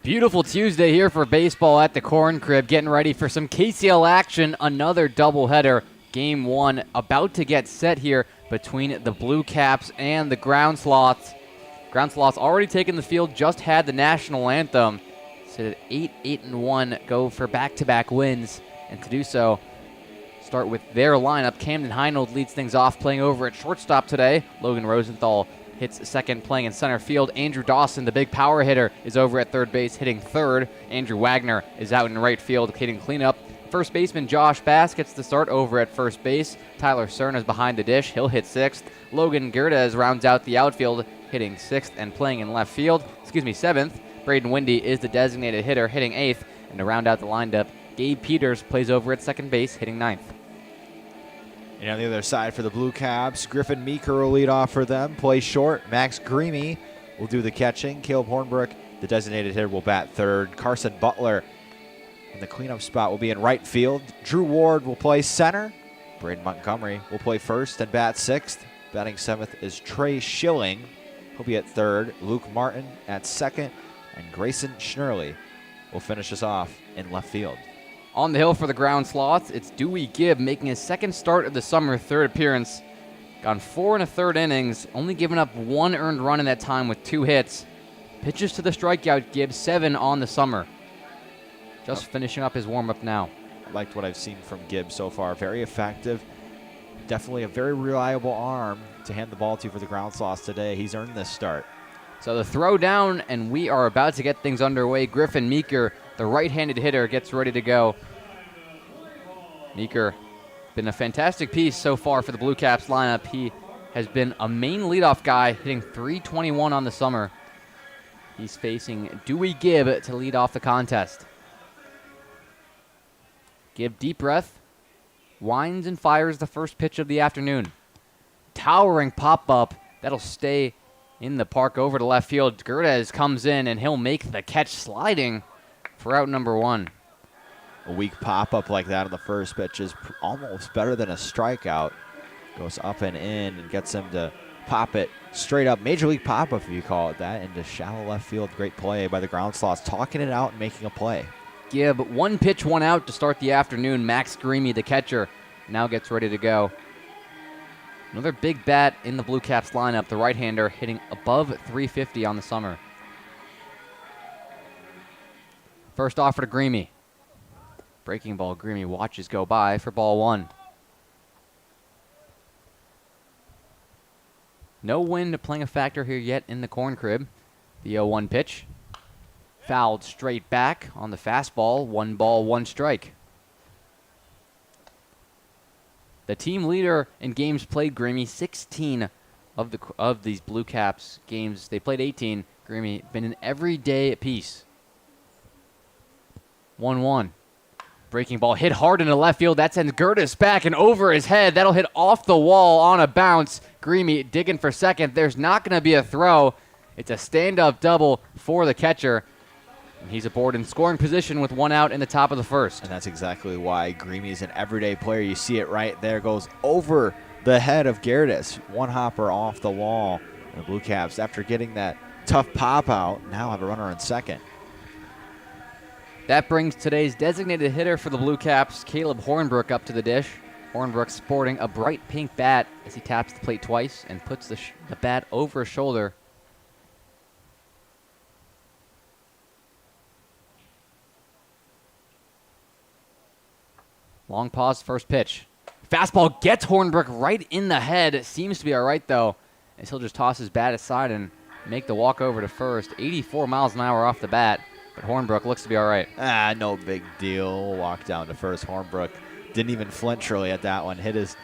Beautiful Tuesday here for baseball at the Corn Crib, getting ready for some KCL action, another doubleheader. Game 1 about to get set here between the Blue Caps and the Ground Sloths. Ground Sloths already taken the field, just had the national anthem. Sit at 8-1, go for back-to-back wins, and to do so, start with their lineup. Camden Heinold leads things off, playing over at shortstop today. Logan Rosenthal hits second, playing in center field. Andrew Dawson, the big power hitter, is over at third base, hitting third. Andrew Wagner is out in right field, hitting cleanup. First baseman Josh Bass gets the start over at first base. Tyler Cern is behind the dish. He'll hit sixth. Logan Gerdes rounds out the outfield, hitting sixth and playing in left field. Seventh. Braden Windy is the designated hitter, hitting eighth. And to round out the lineup, Gabe Peters plays over at second base, hitting ninth. And on the other side for the Blue Caps, Griffin Meeker will lead off for them, play short. Max Greamy will do the catching. Caleb Hornbrook, the designated hitter, will bat third. Carson Butler in the cleanup spot will be in right field. Drew Ward will play center. Braden Montgomery will play first and bat sixth. Batting seventh is Trey Schilling. He'll be at third. Luke Martin at second. And Grayson Schnurley will finish us off in left field. On the hill for the Ground Sloths, it's Dewey Gibb making his second start of the summer, third appearance. Gone 4 1/3 innings, only giving up one earned run in that time with 2 hits. Pitches to the strikeout, Gibb 7 on the summer. Just finishing up his warm-up now. I liked what I've seen from Gibb so far. Very effective. Definitely a very reliable arm to hand the ball to for the Ground Sloths today. He's earned this start. So the throw down, and we are about to get things underway. Griffin Meeker, the right-handed hitter, gets ready to go. Meeker, been a fantastic piece so far for the Blue Caps lineup. He has been a main leadoff guy, hitting .321 on the summer. He's facing Dewey Gibb to lead off the contest. Gibb, deep breath, winds and fires the first pitch of the afternoon. Towering pop-up, that'll stay in the park over to left field. Gerdes comes in, and he'll make the catch sliding for out number 1. A weak pop-up like that on the first pitch is almost better than a strikeout. Goes up and in and gets him to pop it straight up. Major league pop-up, if you call it that, into shallow left field. Great play by the Ground Sloths, talking it out and making a play. Gibb, 1 pitch, 1 out to start the afternoon. Max Greamy, the catcher, now gets ready to go. Another big bat in the Blue Caps lineup, the right-hander, hitting above .350 on the summer. First offer to Greamy. Breaking ball, Greamy watches go by for ball 1. No wind playing a factor here yet in the Corn Crib. The 0-1 pitch. Fouled straight back on the fastball. 1 ball, 1 strike. The team leader in games played, Greamy, 16 of these Blue Caps games. They played 18. Greamy been an everyday piece. 1-1. Breaking ball hit hard into left field. That sends Gerdes back and over his head. That'll hit off the wall on a bounce. Greamy digging for second. There's not going to be a throw. It's a stand-up double for the catcher. And he's aboard in scoring position with 1 out in the top of the first. And that's exactly why Greamy is an everyday player. You see it right there. Goes over the head of Gerdes. 1 hopper off the wall. And the Blue Caps, after getting that tough pop out, now have a runner on second. That brings today's designated hitter for the Blue Caps, Caleb Hornbrook, up to the dish. Hornbrook sporting a bright pink bat as he taps the plate twice and puts the bat over his shoulder. Long pause, first pitch. Fastball gets Hornbrook right in the head. It seems to be all right, though, as he'll just toss his bat aside and make the walk over to first. 84 miles an hour off the bat, but Hornbrook looks to be all right. No big deal. Walk down to first. Hornbrook didn't even flinch really at that one. Hit his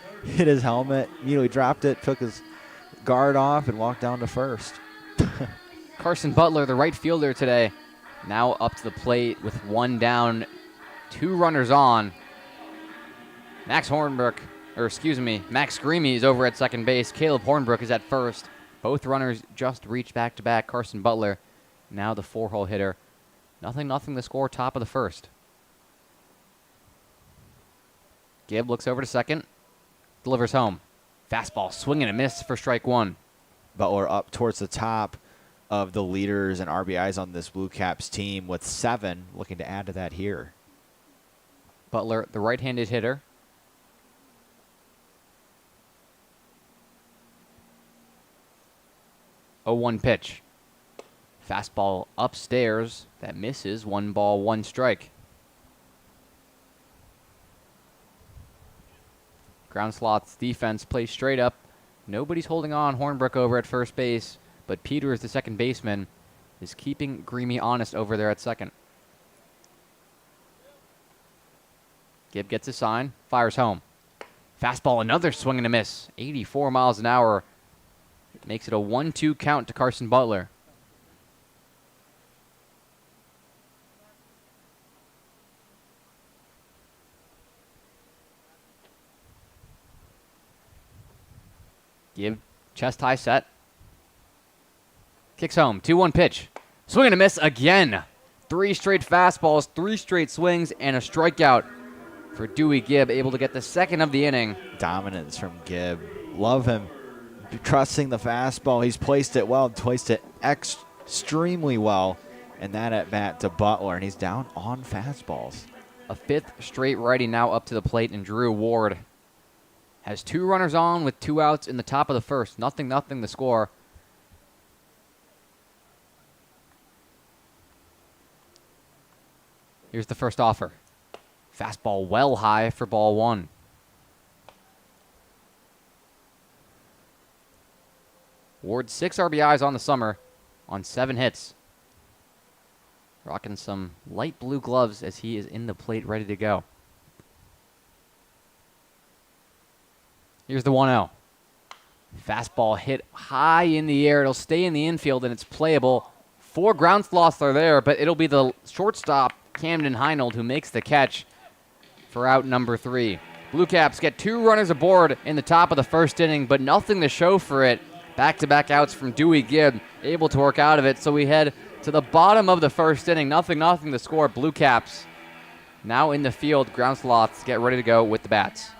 helmet, immediately dropped it, took his guard off, and walked down to first. Carson Butler, the right fielder today, now up to the plate with 1 down, 2 runners on. Max Greamy is over at second base. Caleb Hornbrook is at first. Both runners just reached back-to-back. Carson Butler, now the 4-hole hitter. Nothing the score, top of the first. Gibb looks over to second, delivers home. Fastball, swing and a miss for strike 1. Butler up towards the top of the leaders and RBIs on this Blue Caps team with 7, looking to add to that here. Butler, the right-handed hitter. Oh, 1 pitch. Fastball upstairs. That misses. 1 ball, 1 strike. Ground Sloths defense plays straight up. Nobody's holding on. Hornbrook over at first base, but Peters, the second baseman, is keeping Greamy honest over there at second. Gibb gets a sign, fires home. Fastball, another swing and a miss. 84 miles an hour. It makes it a 1-2 count to Carson Butler. Gibb, chest high set. Kicks home, 2-1 pitch. Swing and a miss again. 3 straight fastballs, 3 straight swings, and a strikeout for Dewey Gibb, able to get the second of the inning. Dominance from Gibb. Love him. Trusting the fastball. He's placed it well, placed it extremely well. And that at bat to Butler, and he's down on fastballs. A 5th straight righty now up to the plate, and Drew Ward has 2 runners on with 2 outs in the top of the first. 0-0 the score. Here's the first offer. Fastball well high for ball 1. Ward 6 RBIs on the summer on 7 hits. Rocking some light blue gloves as he is in the plate ready to go. Here's the 1-0. Fastball hit high in the air. It'll stay in the infield and it's playable. 4 ground sloths are there, but it'll be the shortstop, Camden Heinold, who makes the catch for out number 3. Blue Caps get 2 runners aboard in the top of the first inning, but nothing to show for it. Back-to-back outs from Dewey Gibb, able to work out of it. So we head to the bottom of the first inning. 0-0 the score. Blue Caps now in the field. Ground Sloths get ready to go with the bats.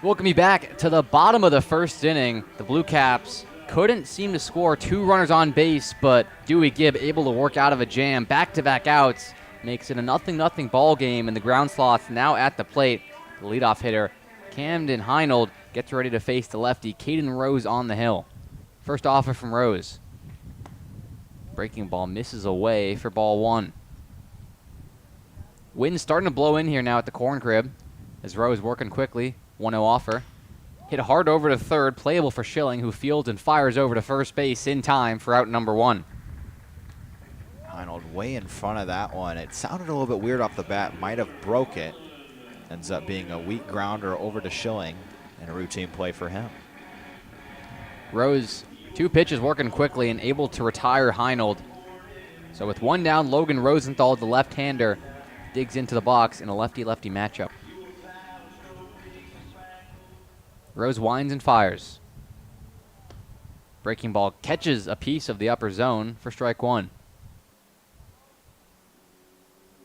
Welcome you back to the bottom of the first inning. The Blue Caps couldn't seem to score 2 runners on base, but Dewey Gibb able to work out of a jam. Back-to-back outs makes it a 0-0 ball game, and the Ground Sloths now at the plate. The leadoff hitter, Camden Heinold, gets ready to face the lefty, Caden Rose on the hill. First offer from Rose. Breaking ball misses away for ball 1. Wind's starting to blow in here now at the corn crib as Rose working quickly. 1-0 offer. Hit hard over to third, playable for Schilling, who fields and fires over to first base in time for out number 1. Heinold way in front of that one. It sounded a little bit weird off the bat, might have broke it. Ends up being a weak grounder over to Schilling and a routine play for him. Rose, 2 pitches working quickly and able to retire Heinold. So with 1 down, Logan Rosenthal, the left-hander, digs into the box in a lefty-lefty matchup. Rose winds and fires. Breaking ball catches a piece of the upper zone for strike 1.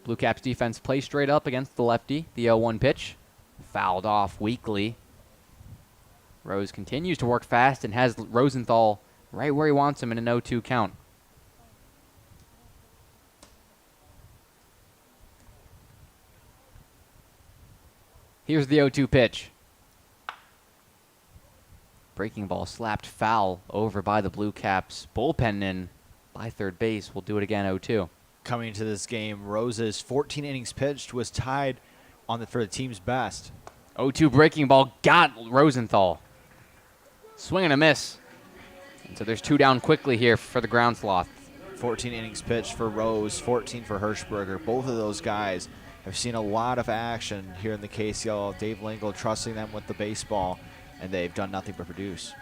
Blue Caps defense plays straight up against the lefty. The 0-1 pitch. Fouled off weakly. Rose continues to work fast and has Rosenthal right where he wants him in an 0-2 count. Here's the 0-2 pitch. Breaking ball slapped foul over by the Blue Caps. Bullpen in by third base. We'll do it again, 0-2. Coming to this game, Rose's 14 innings pitched was tied for the team's best. 0-2 breaking ball got Rosenthal. Swing and a miss. And so there's 2 down quickly here for the Ground Sloths. 14 innings pitched for Rose, 14 for Hirschberger. Both of those guys have seen a lot of action here in the KCL. Dave Lingle trusting them with the baseball, and they've done nothing but produce.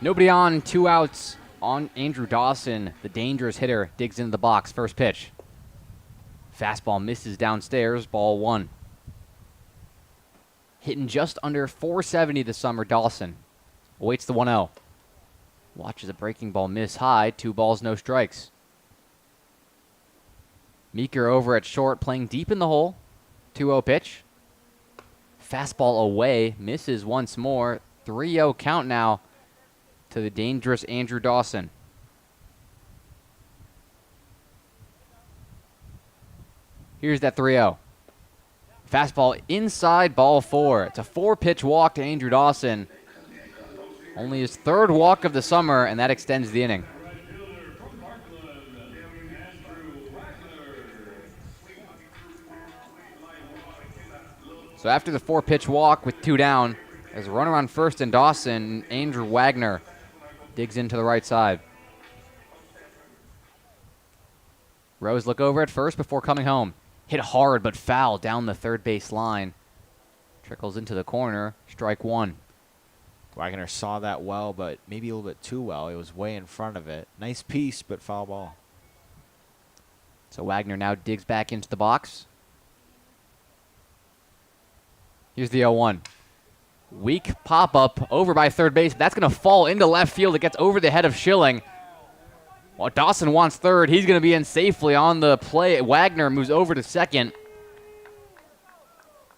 Nobody on, 2 outs on Andrew Dawson. The dangerous hitter digs into the box. First pitch. Fastball misses downstairs. Ball 1. Hitting just under 470 this summer, Dawson awaits the 1-0. Watches a breaking ball miss high. 2 balls, no strikes. Meeker over at short, playing deep in the hole. 2-0 pitch. Fastball away, misses once more. 3-0 count now to the dangerous Andrew Dawson. Here's that 3-0. Fastball inside, ball 4. It's a 4-pitch walk to Andrew Dawson. Only his 3rd walk of the summer, and that extends the inning. So after the 4-pitch walk with 2 down, there's a runner on first and Dawson. Andrew Wagner digs into the right side. Rose look over at first before coming home. Hit hard but foul down the third base line. Trickles into the corner. Strike 1. Wagner saw that well, but maybe a little bit too well. He was way in front of it. Nice piece, but foul ball. So Wagner now digs back into the box. Here's the 0-1. Weak pop-up over by third base. That's going to fall into left field. It gets over the head of Schilling. Well, Dawson wants third. He's going to be in safely on the play. Wagner moves over to second.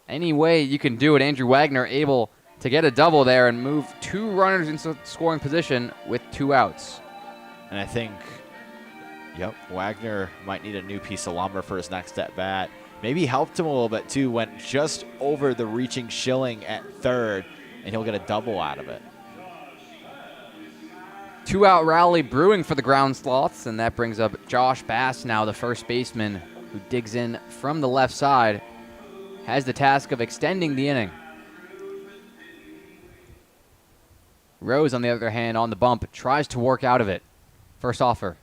Any way you can do it, Andrew Wagner able to get a double there and move 2 runners into scoring position with 2 outs. And I think, Wagner might need a new piece of lumber for his next at bat. Maybe helped him a little bit too. Went just over the reaching Schilling at third, and he'll get a double out of it. 2-out rally brewing for the Ground Sloths, and that brings up Josh Bass now, the first baseman, who digs in from the left side. Has the task of extending the inning. Rose, on the other hand, on the bump, tries to work out of it. First offer.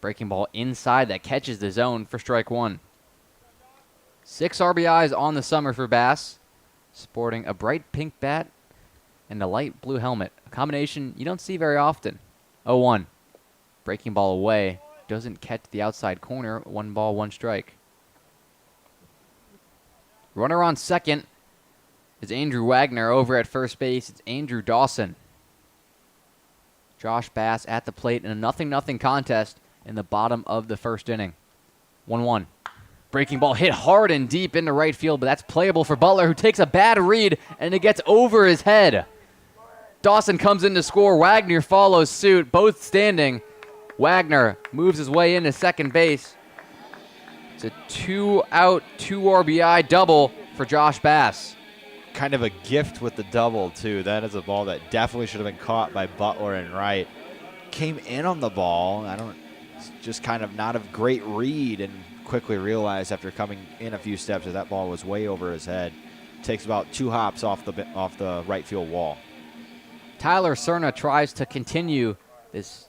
Breaking ball inside that catches the zone for strike 1. 6 RBIs on the summer for Bass, sporting a bright pink bat and a light blue helmet, a combination you don't see very often. 0-1. Breaking ball away, doesn't catch the outside corner. 1 ball, 1 strike. Runner on second is Andrew Wagner. Over at first base, it's Andrew Dawson. Josh Bass at the plate in a 0-0 contest in the bottom of the first inning. 1-1. Breaking ball hit hard and deep into right field, but that's playable for Butler, who takes a bad read, and it gets over his head. Dawson comes in to score. Wagner follows suit, both standing. Wagner moves his way into second base. It's a 2-out, 2 RBI double for Josh Bass. Kind of a gift with the double, too. That is a ball that definitely should have been caught by Butler and right. Came in on the ball. Just kind of not a great read, and quickly realized after coming in a few steps that that ball was way over his head. takes about 2 hops off the right field wall. Tyler Cerna tries to continue this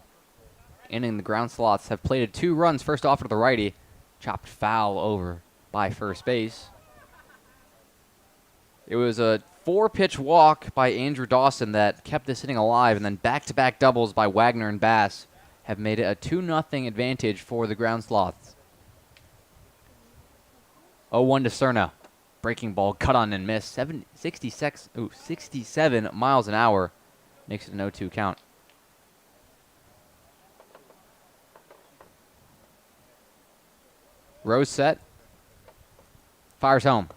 inning. The Ground Sloths have plated 2 runs. First offer to the righty, chopped foul over by first base. It was a 4-pitch walk by Andrew Dawson that kept this inning alive, and then back-to-back doubles by Wagner and Bass have made it a 2-0 advantage for the Ground Sloths. 0-1 to Cerna. Breaking ball cut on and missed. 67 miles an hour. Makes it an 0-2 count. Rose set. Fires home.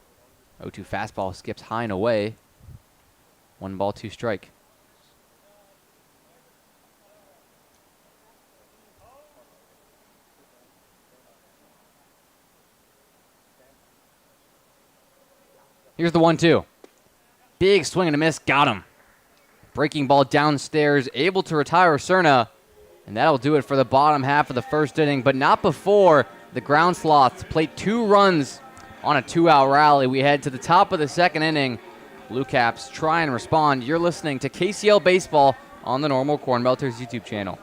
0-2 fastball skips high and away. 1 ball, 2 strike. Here's the 1-2. Big swing and a miss. Got him. Breaking ball downstairs. Able to retire Cerna. And that'll do it for the bottom half of the first inning. But not before the Ground Sloths plate 2 runs on a 2-out rally. We head to the top of the second inning. Blue Caps try and respond. You're listening to KCL Baseball on the Normal Corn Belters YouTube channel.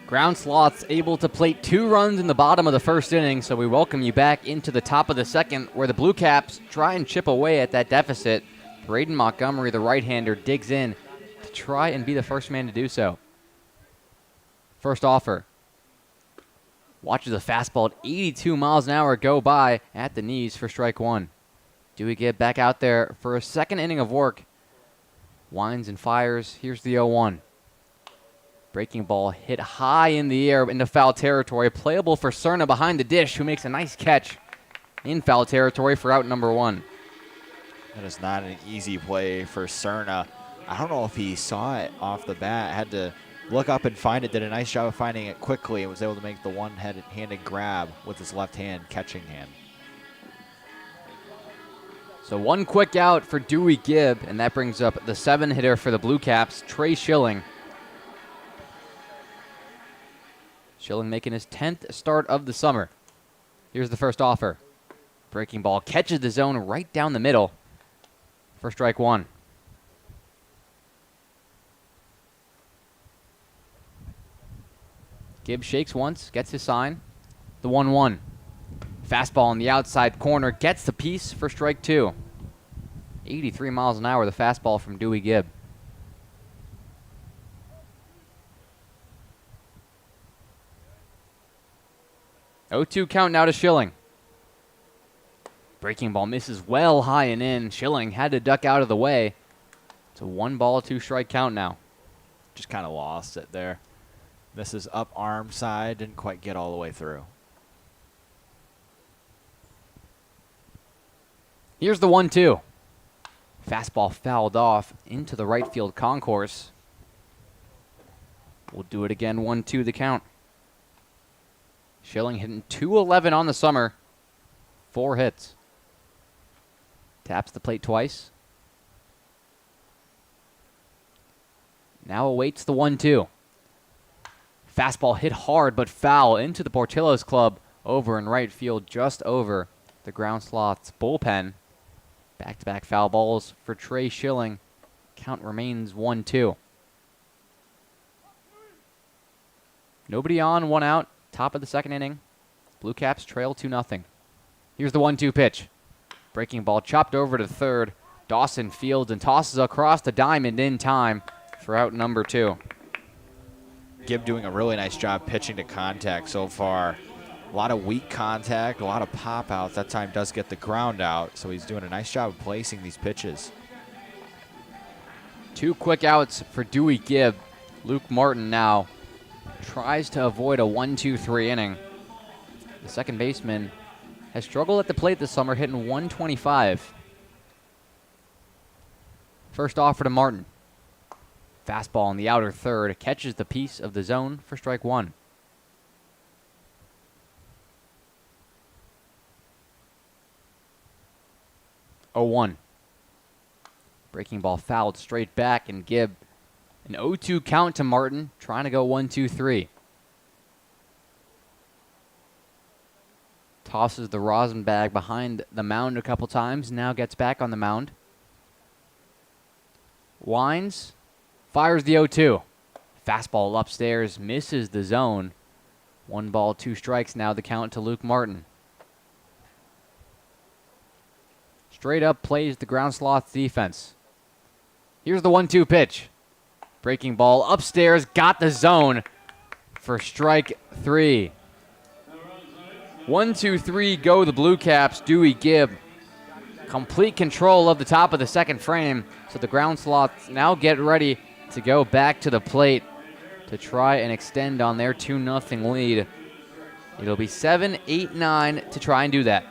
Ground Sloths able to plate 2 runs in the bottom of the first inning, so we welcome you back into the top of the second, where the Blue Caps try and chip away at that deficit. Braden Montgomery, the right-hander, digs in to try and be the first man to do so. First offer. Watches a fastball at 82 miles an hour go by at the knees for strike 1. Dewey Gibb back out there for a second inning of work. Winds and fires. Here's the 0-1. Breaking ball hit high in the air into foul territory. Playable for Cerna behind the dish, who makes a nice catch in foul territory for out number 1. That is not an easy play for Cerna. I don't know if he saw it off the bat. Had to look up and find it. Did a nice job of finding it quickly and was able to make the one-handed grab with his left hand, catching hand. So 1 quick out for Dewey Gibb, and that brings up the 7-hitter for the Blue Caps, Trey Schilling. Schilling making his 10th start of the summer. Here's the first offer. Breaking ball catches the zone right down the middle for strike 1. Gibb shakes once, gets his sign. The 1-1. Fastball on the outside corner, gets the piece for strike 2. 83 miles an hour, the fastball from Dewey Gibb. Oh, 2 count now to Schilling. Breaking ball misses well high and in. Schilling had to duck out of the way. It's a 1 ball, 2 strike count now. just kind of lost it there. This is up arm side, didn't quite get all the way through. Here's the 1-2. Fastball fouled off into the right field concourse. We'll do it again, 1-2 the count. Schilling hitting .211 on the summer. 4 hits. Taps the plate twice. Now awaits the 1-2. Fastball hit hard but foul into the Portillo's club over in right field, just over the Ground Sloths bullpen. Back-to-back foul balls for Trey Schilling. Count remains 1-2. Nobody on, 1 out. Top of the second inning. Blue Caps trail 2-0. Here's the 1-2 pitch. Breaking ball chopped over to third. Dawson fields and tosses across the diamond in time for out number 2. Gibb doing a really nice job pitching to contact so far. A lot of weak contact, a lot of pop outs. That time does get the ground out, so he's doing a nice job of placing these pitches. 2 quick outs for Dewey Gibb. Luke Martin now tries to avoid a 1-2-3 inning. The second baseman has struggled at the plate this summer, hitting .125. First offer to Martin. Fastball in the outer third, catches the piece of the zone for strike 1. Oh, 1. Breaking ball fouled straight back, and Gibb an 0-2 count to Martin, trying to go 1-2-3. Tosses the rosin bag behind the mound a couple times, now gets back on the mound. Winds, fires the 0-2. Fastball upstairs, misses the zone. 1 ball, 2 strikes now the count to Luke Martin. Straight up plays the Ground Sloths defense. Here's the 1-2 pitch. Breaking ball upstairs, got the zone for strike 3. 1-2-3 go the Blue Caps. Dewey Gibb. Complete control of the top of the second frame. So the Ground Sloths now get ready to go back to the plate to try and extend on their 2-0 lead. It'll be 7, 8, 9 to try and do that.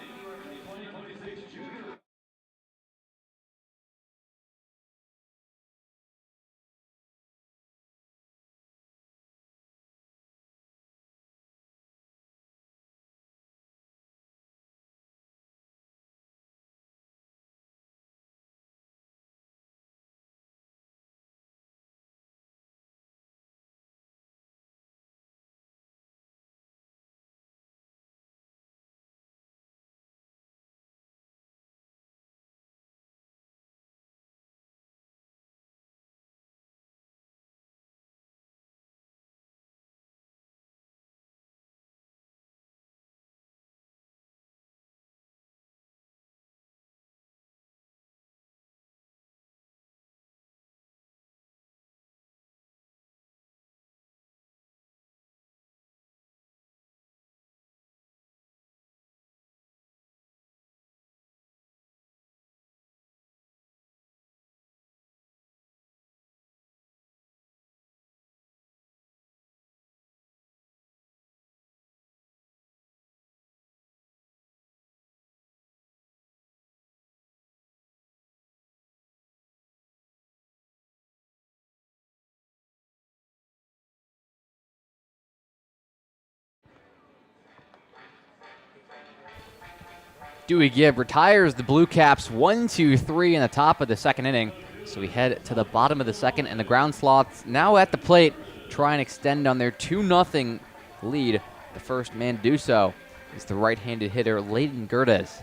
Dewey Gibb retires the Blue Caps 1-2-3 in the top of the second inning. So we head to the bottom of the second, and the Ground Sloths now at the plate try and extend on their 2-0 lead. The first man to do so is the right-handed hitter, Leighton Gerdes.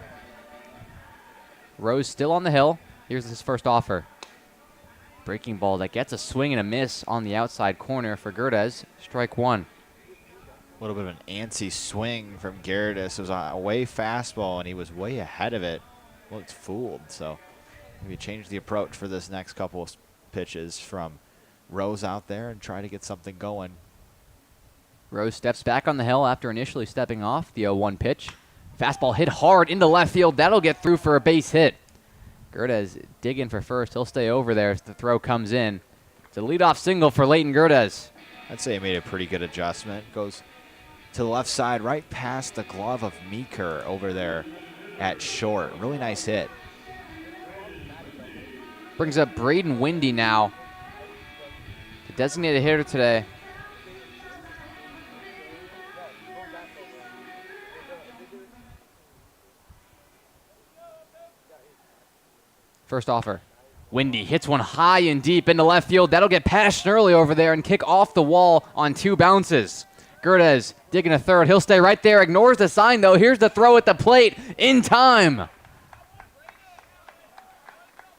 Rose still on the hill. Here's his first offer. Breaking ball that gets a swing and a miss on the outside corner for Gerdes. Strike 1. A little bit of an antsy swing from Gerdes. It was a way fastball, and he was way ahead of it. Looked fooled, so maybe change the approach for this next couple of pitches from Rose out there and try to get something going. Rose steps back on the hill after initially stepping off the 0-1 pitch. Fastball hit hard into left field. That'll get through for a base hit. Gerdes digging for first. He'll stay over there as the throw comes in. It's a leadoff single for Leighton Gerdes. I'd say he made a pretty good adjustment. Goes to the left side, right past the glove of Meeker over there at short. Really nice hit. Brings up Braden Windy now, the designated hitter today. First offer. Windy hits one high and deep into left field. That'll get past Schnurley over there and kick off the wall on 2 bounces. Gerdes digging a third. He'll stay right there. Ignores the sign, though. Here's the throw at the plate in time.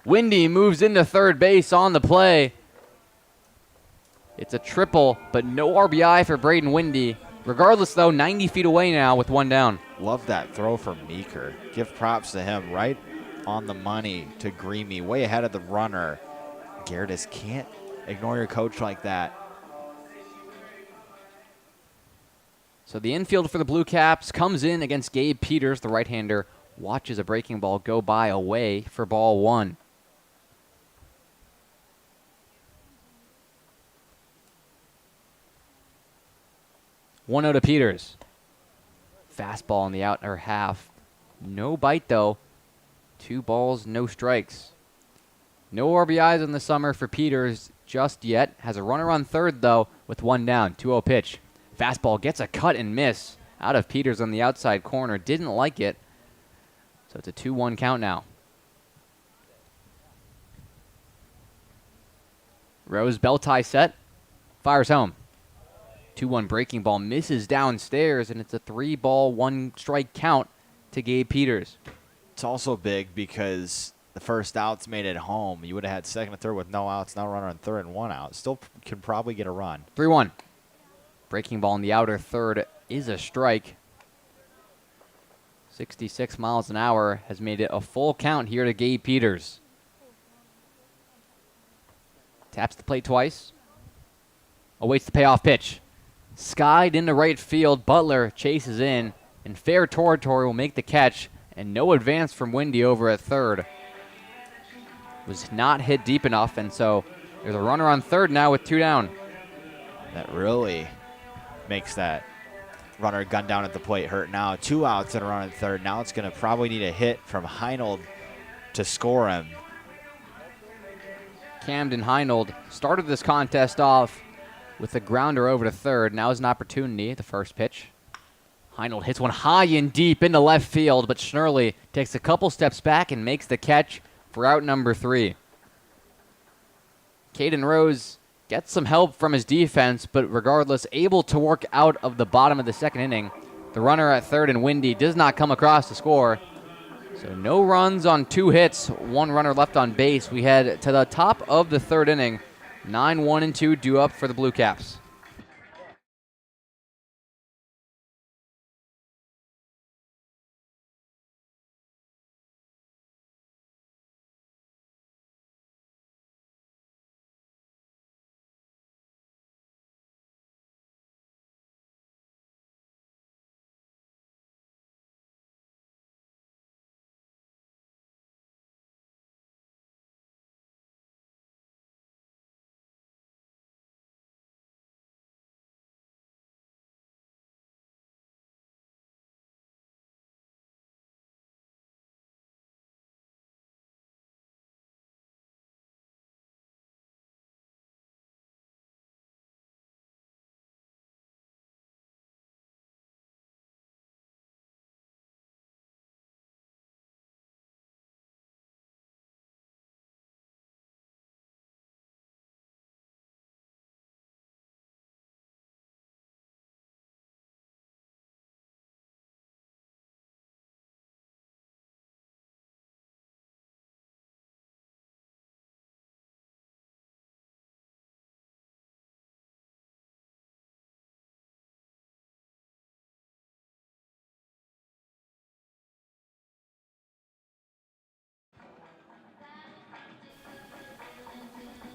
Windy moves into third base on the play. It's a triple, but no RBI for Braden Windy. Regardless, though, 90 feet away now with 1 down. Love that throw from Meeker. Give props to him. Right on the money to Greamy, way ahead of the runner. Gerdes can't ignore your coach like that. So the infield for the Blue Caps comes in against Gabe Peters, the right-hander. Watches a breaking ball go by away for ball 1. One out to Peters. Fastball in the outer half. No bite, though. 2 balls, no strikes. No RBIs in the summer for Peters just yet. Has a runner on third, though, with 1 down. 2-0 pitch. Fastball gets a cut and miss out of Peters on the outside corner. Didn't like it. So it's a 2-1 count now. Rose bell tie set. Fires home. 2-1 breaking ball misses downstairs, and it's a 3-ball, 1-strike count to Gabe Peters. It's also big because the first out's made it home. You would have had second and third with no outs. Now runner on third and 1 out. Still can probably get a run. 3-1. Breaking ball in the outer third is a strike. 66 miles an hour has made it a full count here to Gabe Peters. Taps the plate twice. Awaits the payoff pitch. Skied into right field. Butler chases in. And fair territory will make the catch. And no advance from Windy over at third. Was not hit deep enough, and so there's a runner on third now with 2 down. That really makes that runner gun down at the plate hurt now. 2 outs and a run at third. Now it's going to probably need a hit from Heinold to score him. Camden Heinold started this contest off with a grounder over to third. Now is an opportunity, the first pitch. Heinold hits one high and deep into left field, but Schnurley takes a couple steps back and makes the catch for out number 3. Caden Rose gets some help from his defense, but regardless, able to work out of the bottom of the second inning. The runner at third and Windy does not come across to score. So no runs on 2 hits, 1 runner left on base. We head to the top of the third inning. 9-1-2 due up for the Blue Caps.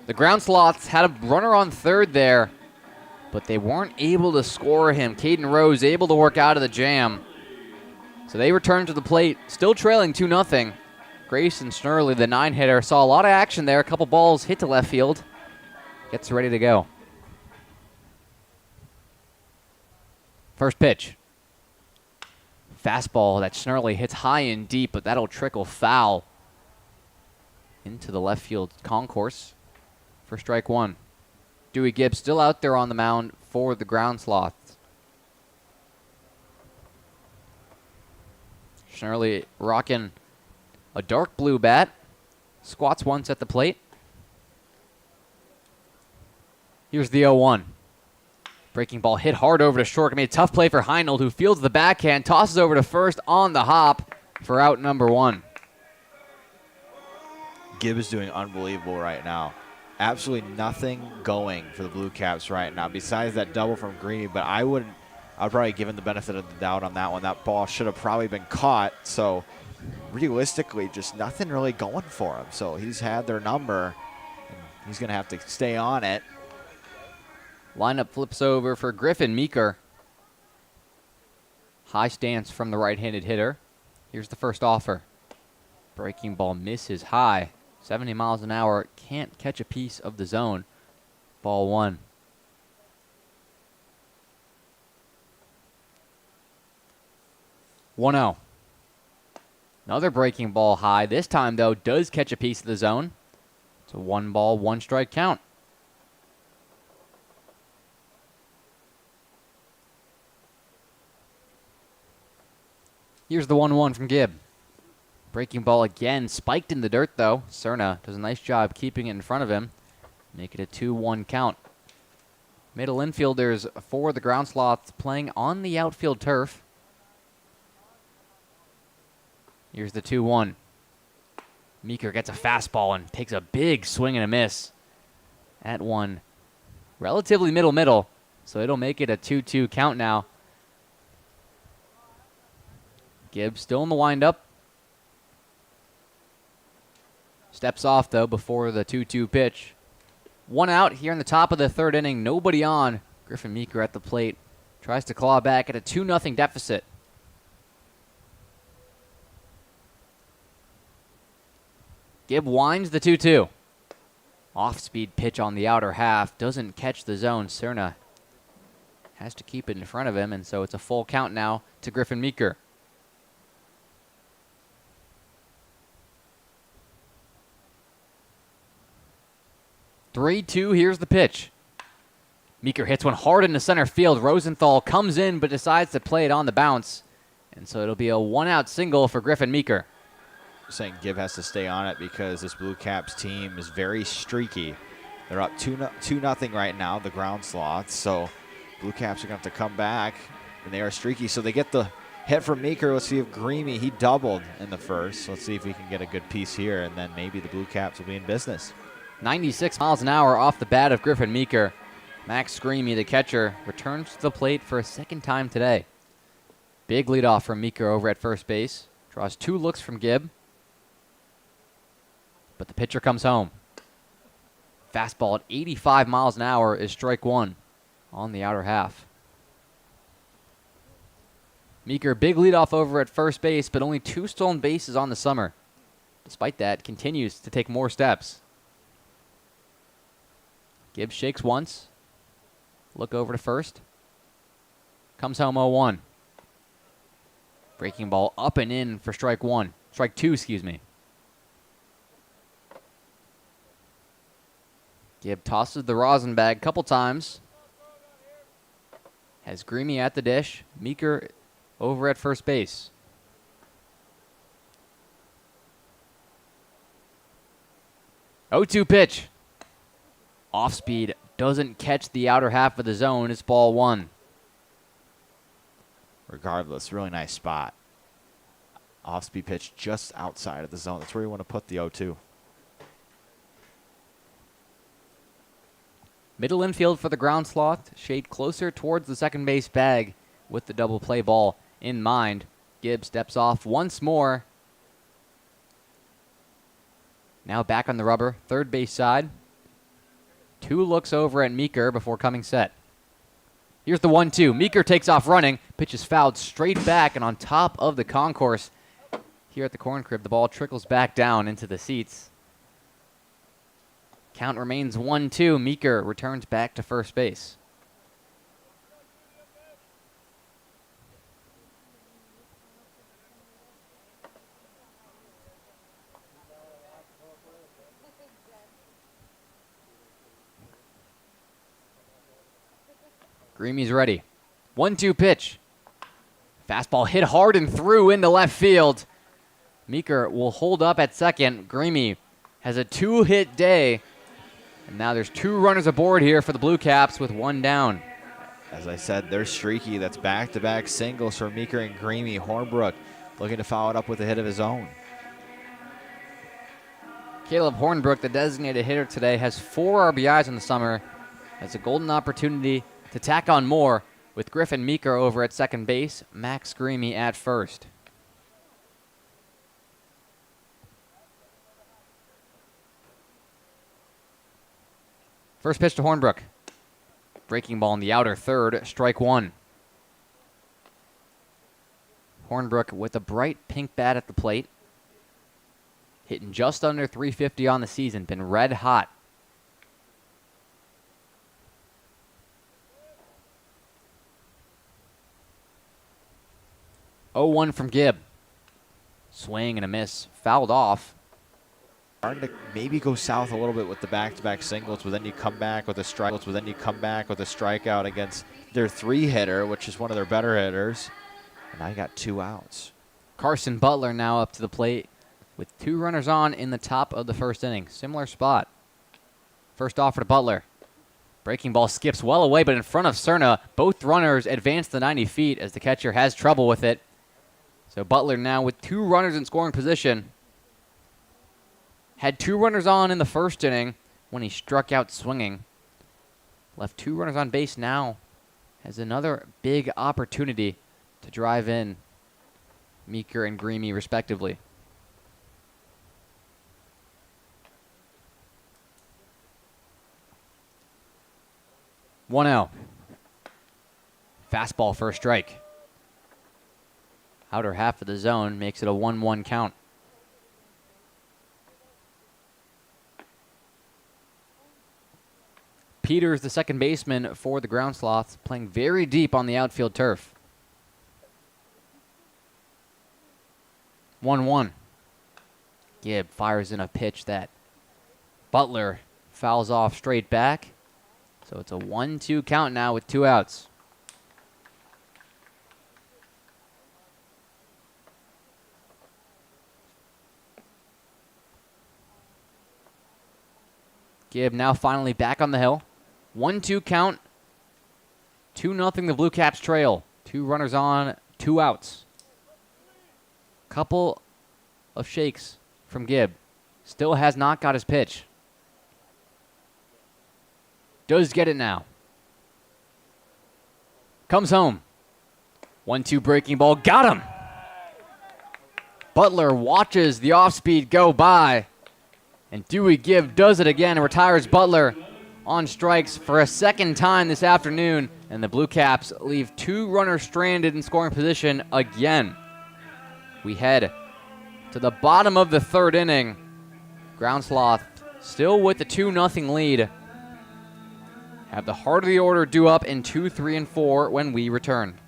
The Ground Sloths had a runner on third there, but they weren't able to score him. Caden Rose able to work out of the jam. So they return to the plate, still trailing 2-0. Grayson Schnurley, the 9-hitter, saw a lot of action there. A couple balls hit to left field. gets ready to go. First pitch. Fastball that snarly hits high and deep, but that'll trickle foul into the left field concourse for strike one. Dewey Gibbs still out there on the mound for the Ground Sloths. Snarly rocking a dark blue bat. Squats once at the plate. Here's the 0-1. Breaking ball hit hard over to short. Made a tough play for Heinold, who fields the backhand, tosses over to first on the hop for out number one. Gibb is doing unbelievable right now. Absolutely nothing going for the Blue Caps right now besides that double from Greeny, but I would probably give him the benefit of the doubt on that one. That ball should have probably been caught, so realistically just nothing really going for him. So he's had their number, and he's going to have to stay on it. Lineup flips over for Griffin Meeker. High stance from the right-handed hitter. Here's the first offer. Breaking ball misses high. 70 miles an hour. Can't catch a piece of the zone. Ball one. One-oh. Another breaking ball high. This time, though, does catch a piece of the zone. It's a 1-ball, 1-strike count. Here's the 1-1 from Gibb. Breaking ball again, spiked in the dirt though. Cerna does a nice job keeping it in front of him. Make it a 2-1 count. Middle infielders for the Ground Sloths playing on the outfield turf. Here's the 2-1. Meeker gets a fastball and takes a big swing and a miss. At one, relatively middle, so it'll make it a 2-2 count now. Gibbs still in the windup. Steps off, though, before the 2-2 pitch. One out here in the top of the third inning. Nobody on. Griffin Meeker at the plate. Tries to claw back at a 2-0 deficit. Gibb winds the 2-2. Off-speed pitch on the outer half. Doesn't catch the zone. Cerna has to keep it in front of him, and so it's a full count now to Griffin Meeker. 3-2, here's the pitch. Meeker hits one hard into center field. Rosenthal comes in but decides to play it on the bounce. And so it'll be a one-out single for Griffin Meeker. Saying Gibb has to stay on it because this Blue Caps team is very streaky. They're up 2-0 right now, the Ground Sloths. So Blue Caps are going to have to come back, and they are streaky. So they get the hit from Meeker. Let's see if Greamy, he doubled in the first. Let's see if we can get a good piece here, and then maybe the Blue Caps will be in business. 96 miles an hour off the bat of Griffin Meeker. Max Screamy, the catcher, returns to the plate for a second time today. Big leadoff from Meeker over at first base. Draws 2 looks from Gibb. But the pitcher comes home. Fastball at 85 miles an hour is strike one on the outer half. Meeker, big leadoff over at first base, but only 2 stolen bases on the summer. Despite that, continues to take more steps. Gibbs shakes once. Look over to first. Comes home 0-1. Breaking ball up and in for strike one. Strike two, excuse me. Gibb tosses the rosin bag a couple times. Has Greamy at the dish. Meeker over at first base. Oh-2 pitch. Off speed, doesn't catch the outer half of the zone. It's ball one. Regardless, really nice spot. Off speed pitch just outside of the zone. That's where you want to put the 0-2. Middle infield for the Ground Sloth. Shade closer towards the second base bag with the double play ball in mind. Gibbs steps off once more. Now back on the rubber, third base side. 2 looks over at Meeker before coming set. Here's the 1-2. Meeker takes off running. Pitch is fouled straight back and on top of the concourse. Here at the corn crib, the ball trickles back down into the seats. Count remains 1-2. Meeker returns back to first base. Greamy's ready. 1-2 pitch. Fastball hit hard and through into left field. Meeker will hold up at second. Greamy has a 2-hit day. And now there's 2 runners aboard here for the Blue Caps with 1 down. As I said, they're streaky. That's back-to-back singles for Meeker and Greamy. Hornbrook looking to follow it up with a hit of his own. Caleb Hornbrook, the designated hitter today, has 4 RBIs in the summer. Has a golden opportunity to tack on more with Griffin Meeker over at second base, Max Greamy at first. First pitch to Hornbrook. Breaking ball in the outer third, strike 1. Hornbrook with a bright pink bat at the plate. Hitting just under 350 on the season, been red hot. Oh, 1 from Gibb. Swing and a miss, fouled off. Starting to maybe go south a little bit with the back-to-back singles, but then you come back with a strikeout against their 3-hitter, which is one of their better hitters. And now you got 2 outs. Carson Butler now up to the plate with 2 runners on in the top of the first inning. Similar spot. First offer to Butler. Breaking ball skips well away, but in front of Cerna. Both runners advance the 90 feet as the catcher has trouble with it. So Butler now with 2 runners in scoring position. Had 2 runners on in the first inning when he struck out swinging. Left 2 runners on base now. Has another big opportunity to drive in Meeker and Greamy respectively. One out. Fastball for a strike. Outer half of the zone makes it a 1-1 count. Peters, the second baseman for the Ground Sloths, playing very deep on the outfield turf. 1-1. Gibb fires in a pitch that Butler fouls off straight back. So it's a 1-2 count now with 2 outs. Gibb now finally back on the hill. 1-2 count. 2-0 the Blue Caps trail. 2 runners on, 2 outs. Couple of shakes from Gibb. Still has not got his pitch. Does get it now. Comes home. 1-2 breaking ball. Got him. Butler watches the off-speed go by. And Dewey Gibb does it again and retires Butler on strikes for a second time this afternoon. And the Blue Caps leave 2 runners stranded in scoring position again. We head to the bottom of the 3rd inning. Ground Sloth still with the 2-0 lead. Have the heart of the order due up in 2, 3, and 4 when we return.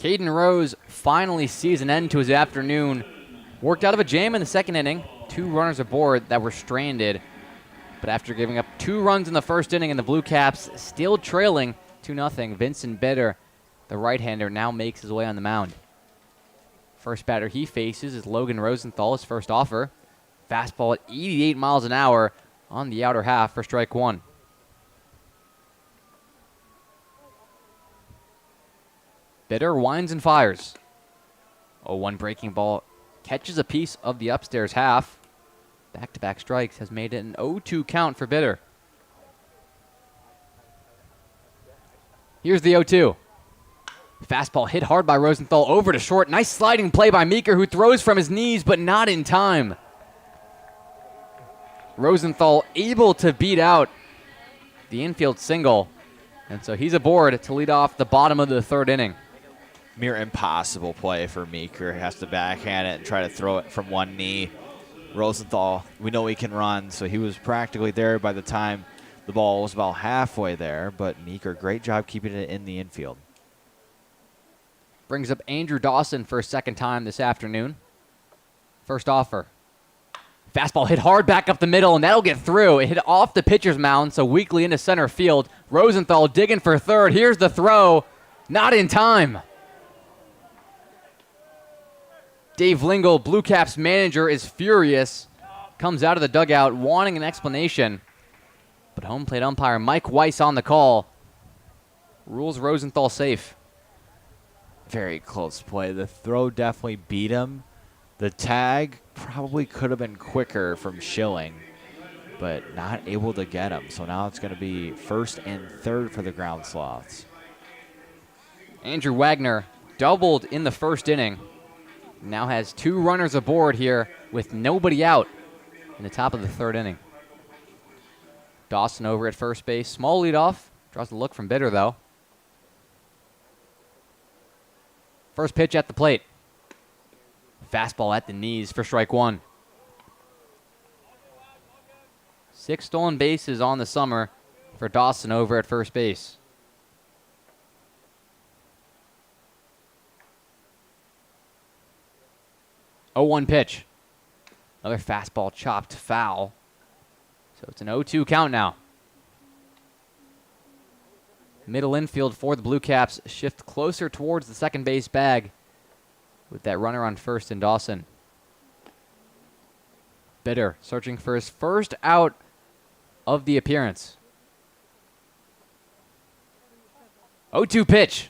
Caden Rose finally sees an end to his afternoon. Worked out of a jam in the second inning. 2 runners aboard that were stranded. But after giving up 2 runs in the first inning and the Blue Caps still trailing 2-0, Vincent Bitter, the right-hander, now makes his way on the mound. First batter he faces is Logan Rosenthal, his first offer. Fastball at 88 miles an hour on the outer half for strike 1. Bitter winds and fires. 0-1 breaking ball catches a piece of the upstairs half. Back-to-back strikes has made it an 0-2 count for Bitter. Here's the 0-2. Fastball hit hard by Rosenthal over to short. Nice sliding play by Meeker, who throws from his knees, but not in time. Rosenthal able to beat out the infield single. And so he's aboard to lead off the bottom of the third inning. Mere impossible play for Meeker. He has to backhand it and try to throw it from one knee. Rosenthal, we know he can run, so he was practically there by the time the ball was about halfway there. But Meeker, great job keeping it in the infield. Brings up Andrew Dawson for a second time this afternoon. First offer. Fastball hit hard back up the middle, and that'll get through. It hit off the pitcher's mound, so weakly into center field. Rosenthal digging for third. Here's the throw. Not in time. Dave Lingle, Blue Caps manager, is furious. Comes out of the dugout wanting an explanation. But home plate umpire Mike Weiss on the call rules Rosenthal safe. Very close play. The throw definitely beat him. The tag probably could have been quicker from Schilling, but not able to get him. So now it's going to be first and third for the Ground Sloths. Andrew Wagner doubled in the first inning. Now has 2 runners aboard here with nobody out in the top of the third inning. Dawson over at first base. Small leadoff. Draws a look from Bitter, though. First pitch at the plate. Fastball at the knees for strike 1. 6 stolen bases on the summer for Dawson over at first base. Oh, 1 pitch. Another fastball chopped foul. So it's an 0-2 count now. Middle infield for the Blue Caps shift closer towards the second base bag with that runner on first in Dawson. Bitter searching for his first out of the appearance. 0-2 pitch.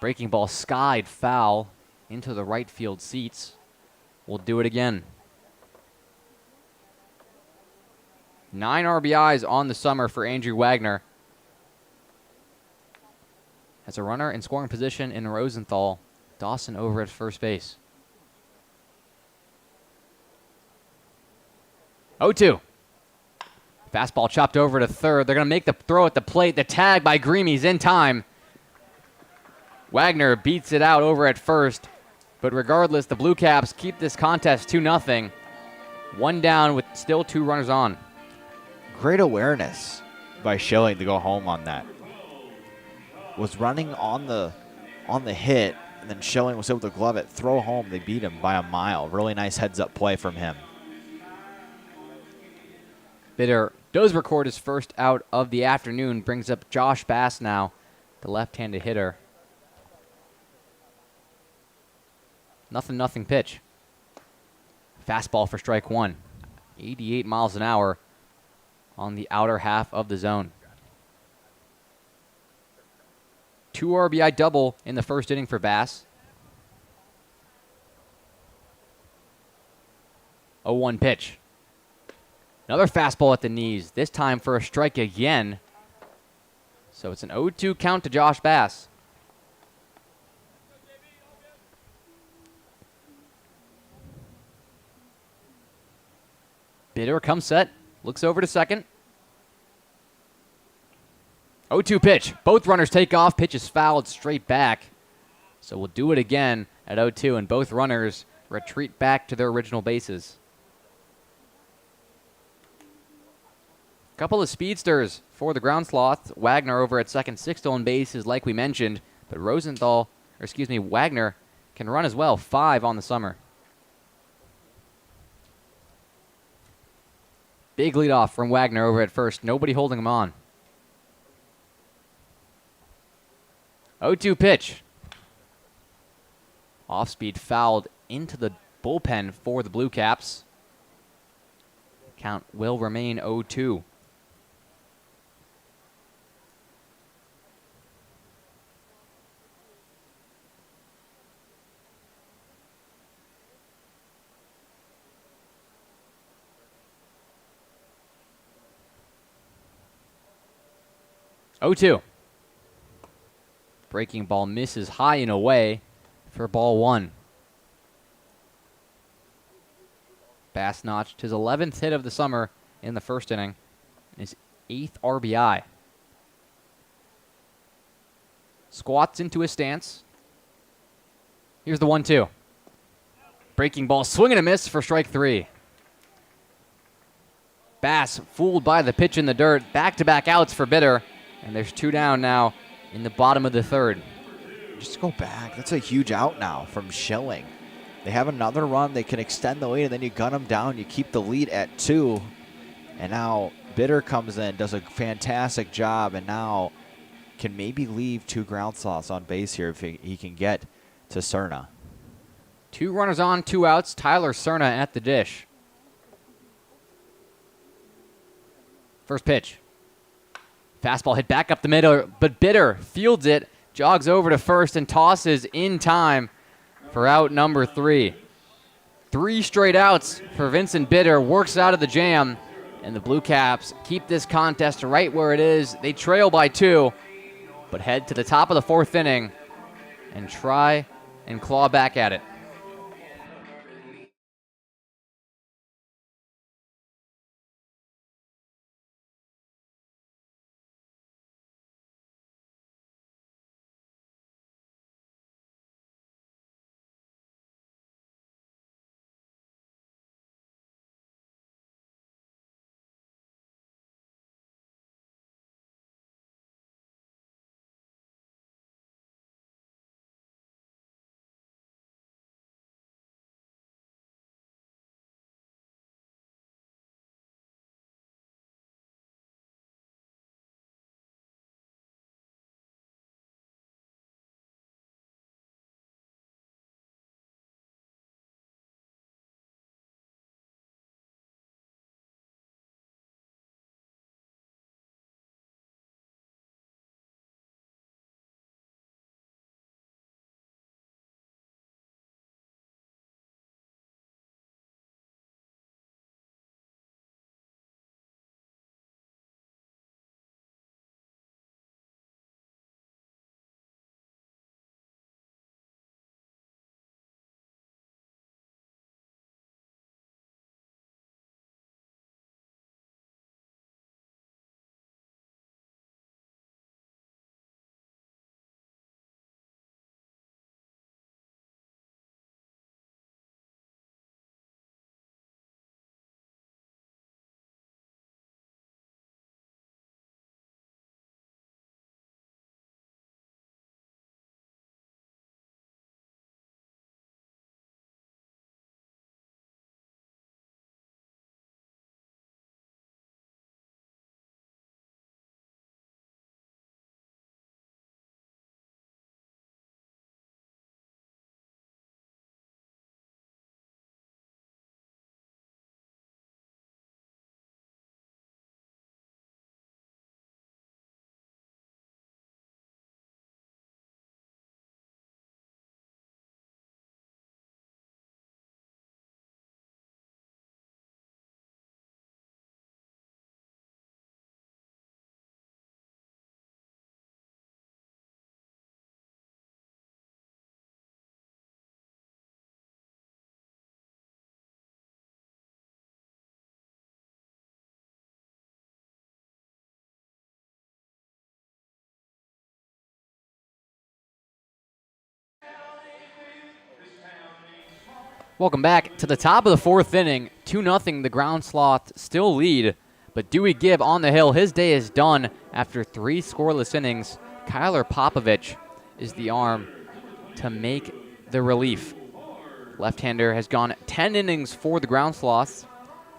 Breaking ball skied foul into the right field seats. We'll do it again. 9 RBIs on the summer for Andrew Wagner. Has a runner in scoring position in Rosenthal. Dawson over at first base. 0-2. Fastball chopped over to third. They're going to make the throw at the plate. The tag by Greamy's in time. Wagner beats it out over at first. But regardless, the Blue Caps keep this contest 2-0. 1 down with still 2 runners on. Great awareness by Schilling to go home on that. Was running on the hit, and then Schilling was able to glove it, throw home. They beat him by a mile. Really nice heads-up play from him. Bitter does record his first out of the afternoon. Brings up Josh Bass now, the left-handed hitter. 0-0 pitch. Fastball for strike 1. 88 miles an hour on the outer half of the zone. 2 RBI double in the first inning for Bass. 0-1 pitch. Another fastball at the knees, this time for a strike again. So it's an 0-2 count to Josh Bass. Bitter comes set, looks over to second. 0-2 pitch. Both runners take off. Pitch is fouled straight back. So we'll do it again at 0-2, and both runners retreat back to their original bases. Couple of speedsters for the Ground Sloths. Wagner over at second, 6 stolen bases like we mentioned, but Rosenthal Wagner can run as well. 5 on the summer. Big leadoff from Wagner over at first. Nobody holding him on. 0-2 pitch. Off-speed fouled into the bullpen for the Blue Caps. Count will remain 0-2. Breaking ball misses high and away for ball 1. Bass notched his 11th hit of the summer in the first inning. His 8th RBI. Squats into his stance. Here's the 1-2. Breaking ball, swing and a miss for strike 3. Bass fooled by the pitch in the dirt. Back-to-back outs for Bitter. And there's 2 down now in the bottom of the 3rd. Just go back. That's a huge out now from Schilling. They have another run. They can extend the lead, and then you gun them down. You keep the lead at 2. And now Bitter comes in, does a fantastic job, and now can maybe leave 2 Ground Sloths on base here if he can get to Cerna. 2 runners on, 2 outs. Tyler Cerna at the dish. First pitch. Fastball hit back up the middle, but Bitter fields it, jogs over to first, and tosses in time for out number 3. 3 straight outs for Vincent Bitter, works out of the jam, and the Blue Caps keep this contest right where it is. They trail by 2, but head to the top of the 4th inning and try and claw back at it. Welcome back to the top of the 4th inning. 2-0, the Ground Sloths still lead, but Dewey Gibb on the hill. His day is done after 3 scoreless innings. Kyler Popovich is the arm to make the relief. Left-hander has gone 10 innings for the Ground Sloths.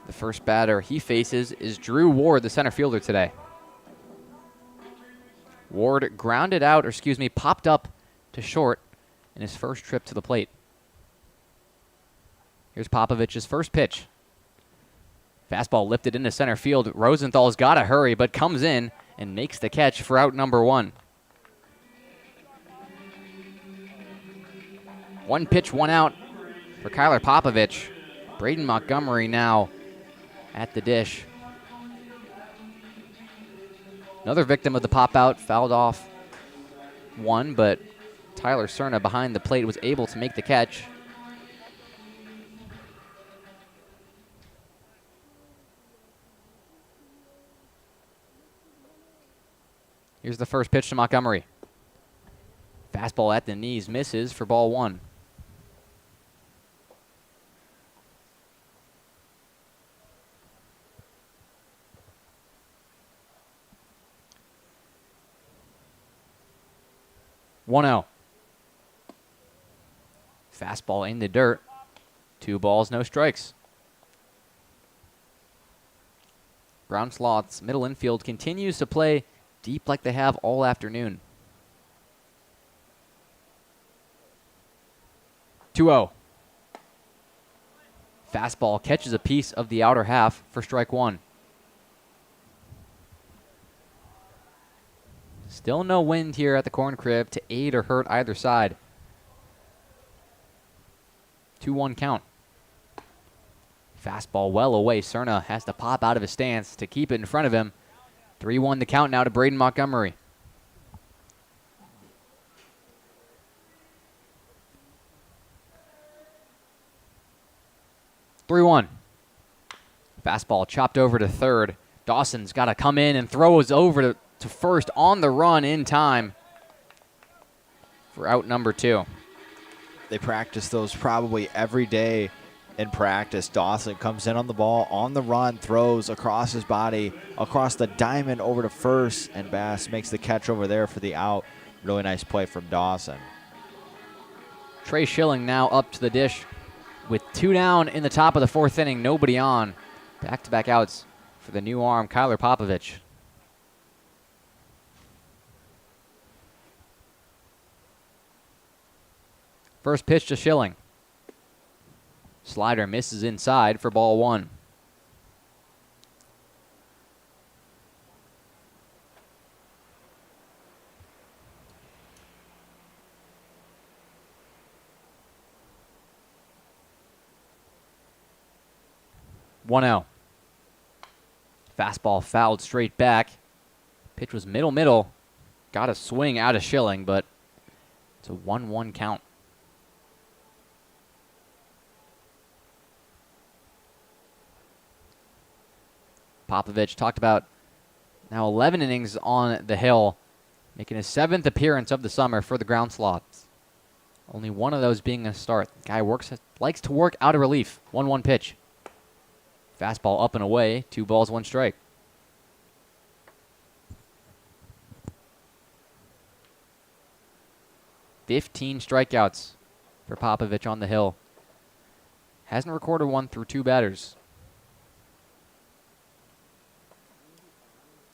The first batter he faces is Drew Ward, the center fielder today. Ward grounded out, popped up to short in his first trip to the plate. Here's Popovich's first pitch. Fastball lifted into center field. Rosenthal's got to hurry, but comes in and makes the catch for out number 1. 1 pitch, 1 out for Kyler Popovich. Braden Montgomery now at the dish. Another victim of the pop-out, fouled off 1, but Tyler Cerna behind the plate was able to make the catch. Here's the first pitch to Montgomery. Fastball at the knees, misses for ball 1. One out. Fastball in the dirt. 2 balls, no strikes. Ground Sloths middle infield continues to play deep like they have all afternoon. 2-0. Fastball catches a piece of the outer half for strike 1. Still no wind here at the corn crib to aid or hurt either side. 2-1 count. Fastball well away. Cerna has to pop out of his stance to keep it in front of him. 3-1 the count now to Braden Montgomery. Fastball chopped over to third. Dawson's got to come in and throws over to first on the run in time for out number 2. They practice those probably every day in practice. Dawson comes in on the ball, on the run, throws across his body, across the diamond over to first, and Bass makes the catch over there for the out. Really nice play from Dawson. Trey Schilling now up to the dish with 2 down in the top of the 4th inning, nobody on. Back-to-back outs for the new arm, Kyler Popovich. First pitch to Schilling. Slider misses inside for ball 1. One out. Fastball fouled straight back. Pitch was middle. Got a swing out of Schilling, but it's a 1-1 count. Popovich talked about now 11 innings on the hill, making his 7th appearance of the summer for the Ground Sloths. Only one of those being a start. The guy likes to work out of relief. 1-1 pitch. Fastball up and away. 2 balls, 1 strike. "15 strikeouts for Popovich on the hill. Hasn't recorded one through 2 batters.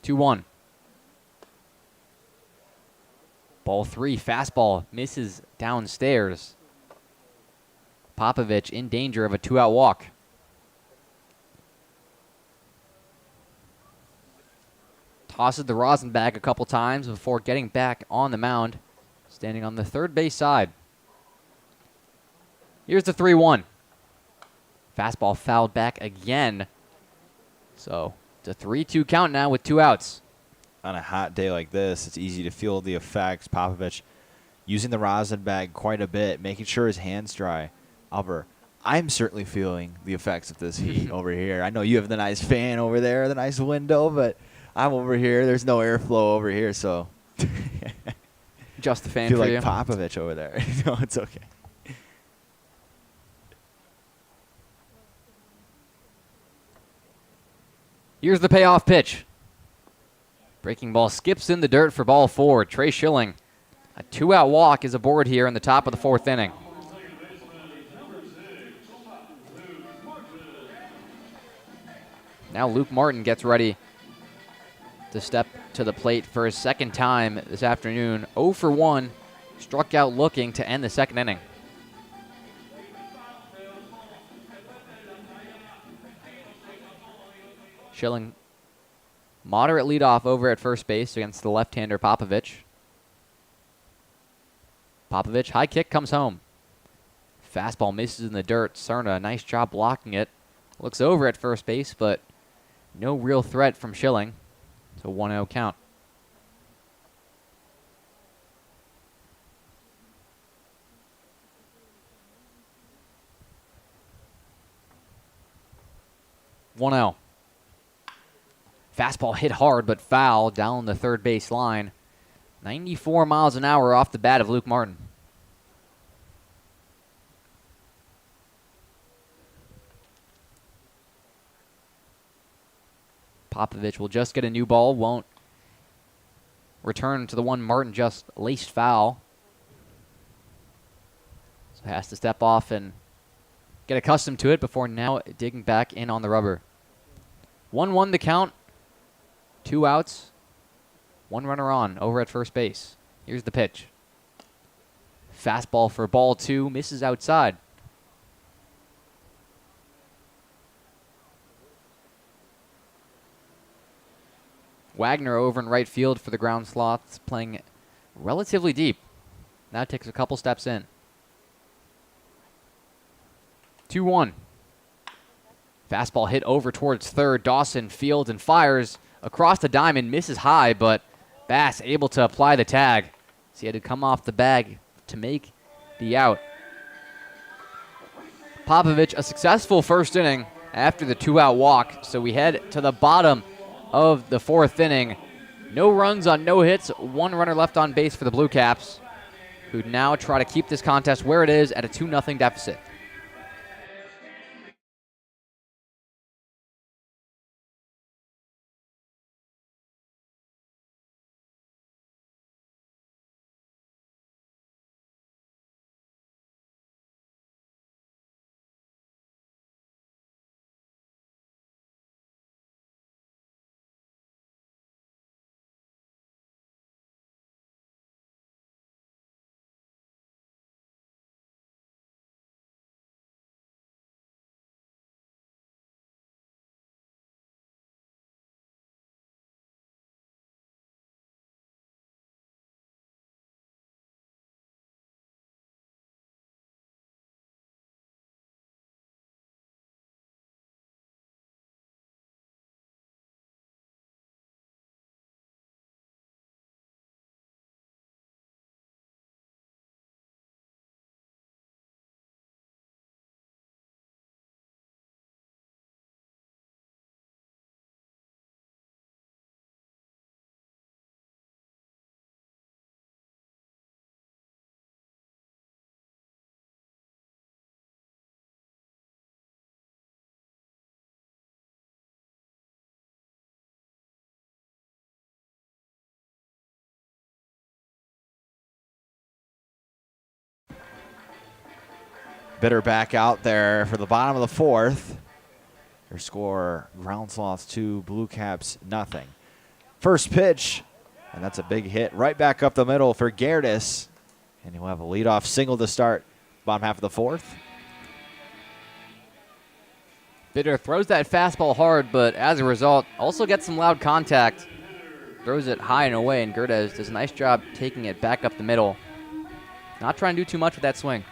2-1. Ball 3, fastball misses downstairs. Popovich in danger of a 2-out walk. Tosses the rosin bag a couple times before getting back on the mound, standing on the third base side. Here's the 3-1. Fastball fouled back again. So it's a 3-2 count now with 2 outs. On a hot day like this, it's easy to feel the effects. Popovich using the rosin bag quite a bit, making sure his hands dry. Oliver, I'm certainly feeling the effects of this heat over here. I know you have the nice fan over there, the nice window, but I'm over here. There's no airflow over here, so Just the fan feel for like you. Popovich over there. No, it's okay. Here's the payoff pitch. Breaking ball skips in the dirt for ball 4. Trey Schilling A 2-out walk is aboard here in the top of the 4th inning. Now Luke Martin gets ready to step to the plate for his 2nd time this afternoon. 0 for 1, struck out looking to end the 2nd inning. Schilling, moderate leadoff over at first base against the left-hander Popovich. Popovich, high kick comes home. Fastball misses in the dirt. Cerna, a nice job blocking it. Looks over at first base, but no real threat from Schilling. It's a 1-0 count. Fastball hit hard but foul down the third base line. 94 miles an hour off the bat of Luke Martin. Popovich will just get a new ball, won't return to the one Martin just laced foul. So has to step off and get accustomed to it before now digging back in on the rubber. 1-1 the count, 2 outs, 1 runner on over at first base. Here's the pitch. Fastball for ball 2, misses outside. Wagner over in right field for the Ground Sloths, playing relatively deep. Now takes a couple steps in. 2-1. Fastball hit over towards third. Dawson fields and fires across the diamond, misses high, but Bass able to apply the tag. So he had to come off the bag to make the out. Popovich, a successful first inning after the 2-out walk. So we head to the bottom of the 4th inning. No runs on no hits, 1 runner left on base for the Blue Caps, who now try to keep this contest where it is at a 2-0 deficit. Bitter back out there for the bottom of the 4th. Their score, Ground Sloths 2, Blue Caps nothing. First pitch, and that's a big hit right back up the middle for Gerdes. And he'll have a leadoff single to start bottom half of the 4th. Bitter throws that fastball hard, but as a result, also gets some loud contact. Throws it high and away, and Gerdes does a nice job taking it back up the middle. Not trying to do too much with that swing.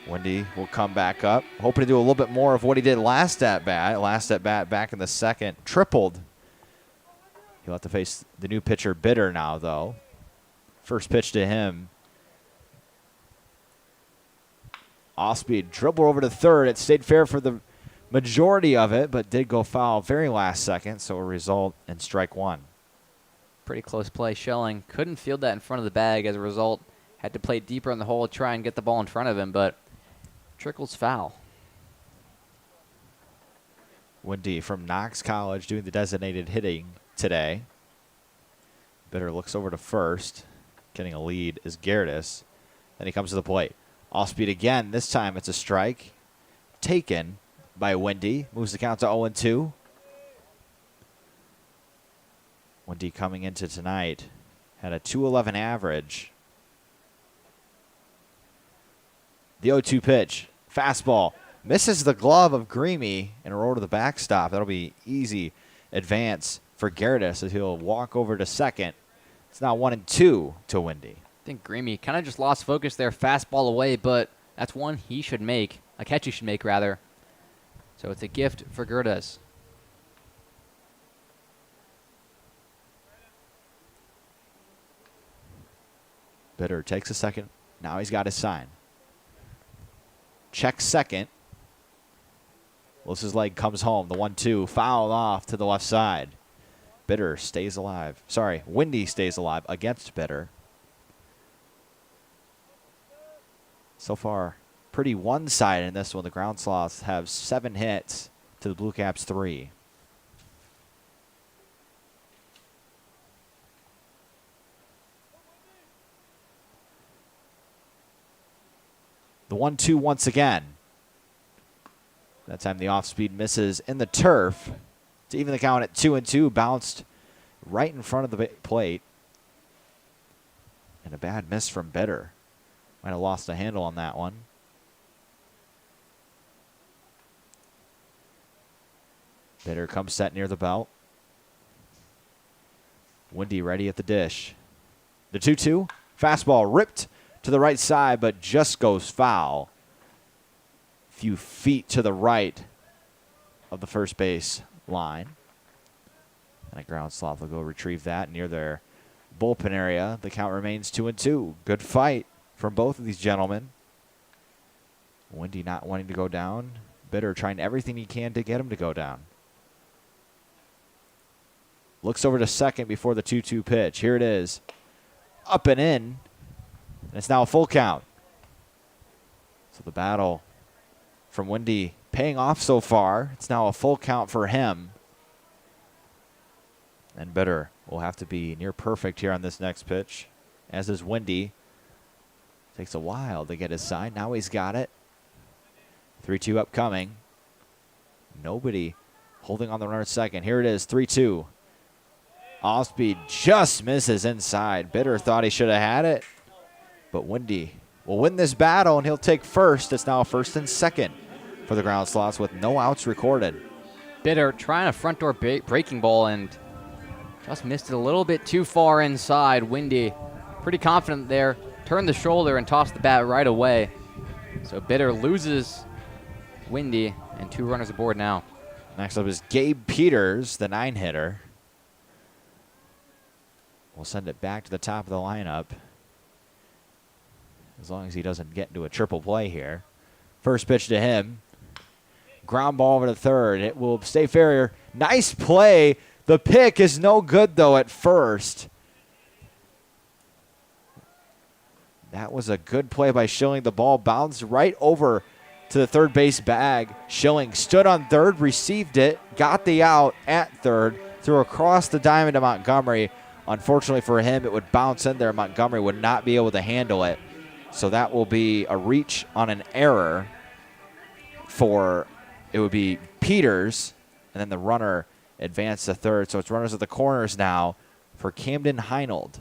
Wendy will come back up, hoping to do a little bit more of what he did last at bat. Last at bat back in the 2nd, tripled. He'll have to face the new pitcher Bitter now, though. First pitch to him. Off-speed dribble over to third. It stayed fair for the majority of it, but did go foul very last second, so a result in strike 1. Pretty close play. Schilling couldn't field that in front of the bag. As a result, had to play deeper in the hole to try and get the ball in front of him, but trickles foul. Wendy from Knox College doing the designated hitting today. Bitter looks over to first. getting a lead is Gertis. Then he comes to the plate. Off speed again. This time it's a strike. Taken by Wendy. Moves the count to 0-2. Wendy coming into tonight had a 211 average. The 0-2 pitch. Fastball. Misses the glove of Greamy and a roll to the backstop. That'll be easy advance for Gertis as he'll walk over to second. It's now 1-2 to Wendy. I think Greamy kind of just lost focus there, fastball away, but that's one he should make, a catch he should make, rather. So it's a gift for Gertis. Bitter takes a second. Now he's got his sign. Checks second. Lewis's leg comes home. The 1-2 foul off to the left side. Bitter stays alive. Sorry, Wendy stays alive against Bitter. So far, pretty one-sided in this one. The Ground Sloths have 7 hits to the Blue Caps 3. The 1-2 once again. That time the off-speed misses in the turf to even the count at 2-2. Bounced right in front of the plate. And a bad miss from Bitter. Might have lost a handle on that one. Bitter comes set near the belt. Wendy ready at the dish. The 2-2. Fastball ripped to the right side, but just goes foul. A few feet to the right of the first base line. And a Ground Sloth will go retrieve that near their bullpen area. The count remains 2-2. Good fight from both of these gentlemen. Wendy not wanting to go down. Bitter trying everything he can to get him to go down. Looks over to second before the 2-2 pitch. Here it is. Up and in. And it's now a full count. So the battle from Wendy paying off so far. It's now a full count for him. And Bitter will have to be near perfect here on this next pitch, as is Wendy. Takes a while to get his sign. Now he's got it. 3-2 upcoming. Nobody holding on the runner at second. Here it is, 3-2. Off speed just misses inside. Bitter thought he should have had it. But Wendy will win this battle, and he'll take first. It's now first and second for the Ground Sloths with no outs recorded. Bitter trying a front door breaking ball and just missed it a little bit too far inside. Wendy pretty confident there. Turned the shoulder and tossed the bat right away. So Bitter loses Wendy, and 2 runners aboard now. Next up is Gabe Peters, the 9-hitter. We'll send it back to the top of the lineup, as long as he doesn't get into a triple play here. First pitch to him. Ground ball over to third. It will stay fair. Nice play. The pick is no good, though, at first. That was a good play by Schilling. The ball bounced right over to the third base bag. Schilling stood on third, received it, got the out at third, threw across the diamond to Montgomery. Unfortunately for him, it would bounce in there. Montgomery would not be able to handle it. So that will be a reach on an error for, it would be Peters, and then the runner advanced to third. So it's runners at the corners now for Camden Heinold.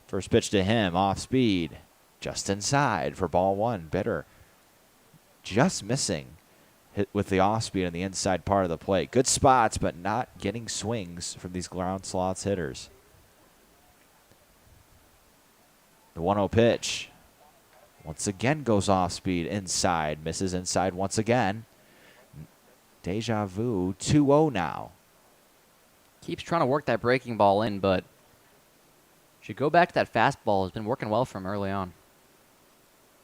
First pitch to him, off speed, just inside for ball 1. Bitter just missing hit with the off speed on the inside part of the plate. Good spots, but not getting swings from these Ground Sloths hitters. The 1-0 pitch once again goes off speed inside, misses inside once again. Deja vu, 2-0 now. Keeps trying to work that breaking ball in, but should go back to that fastball. Has been working well for him early on.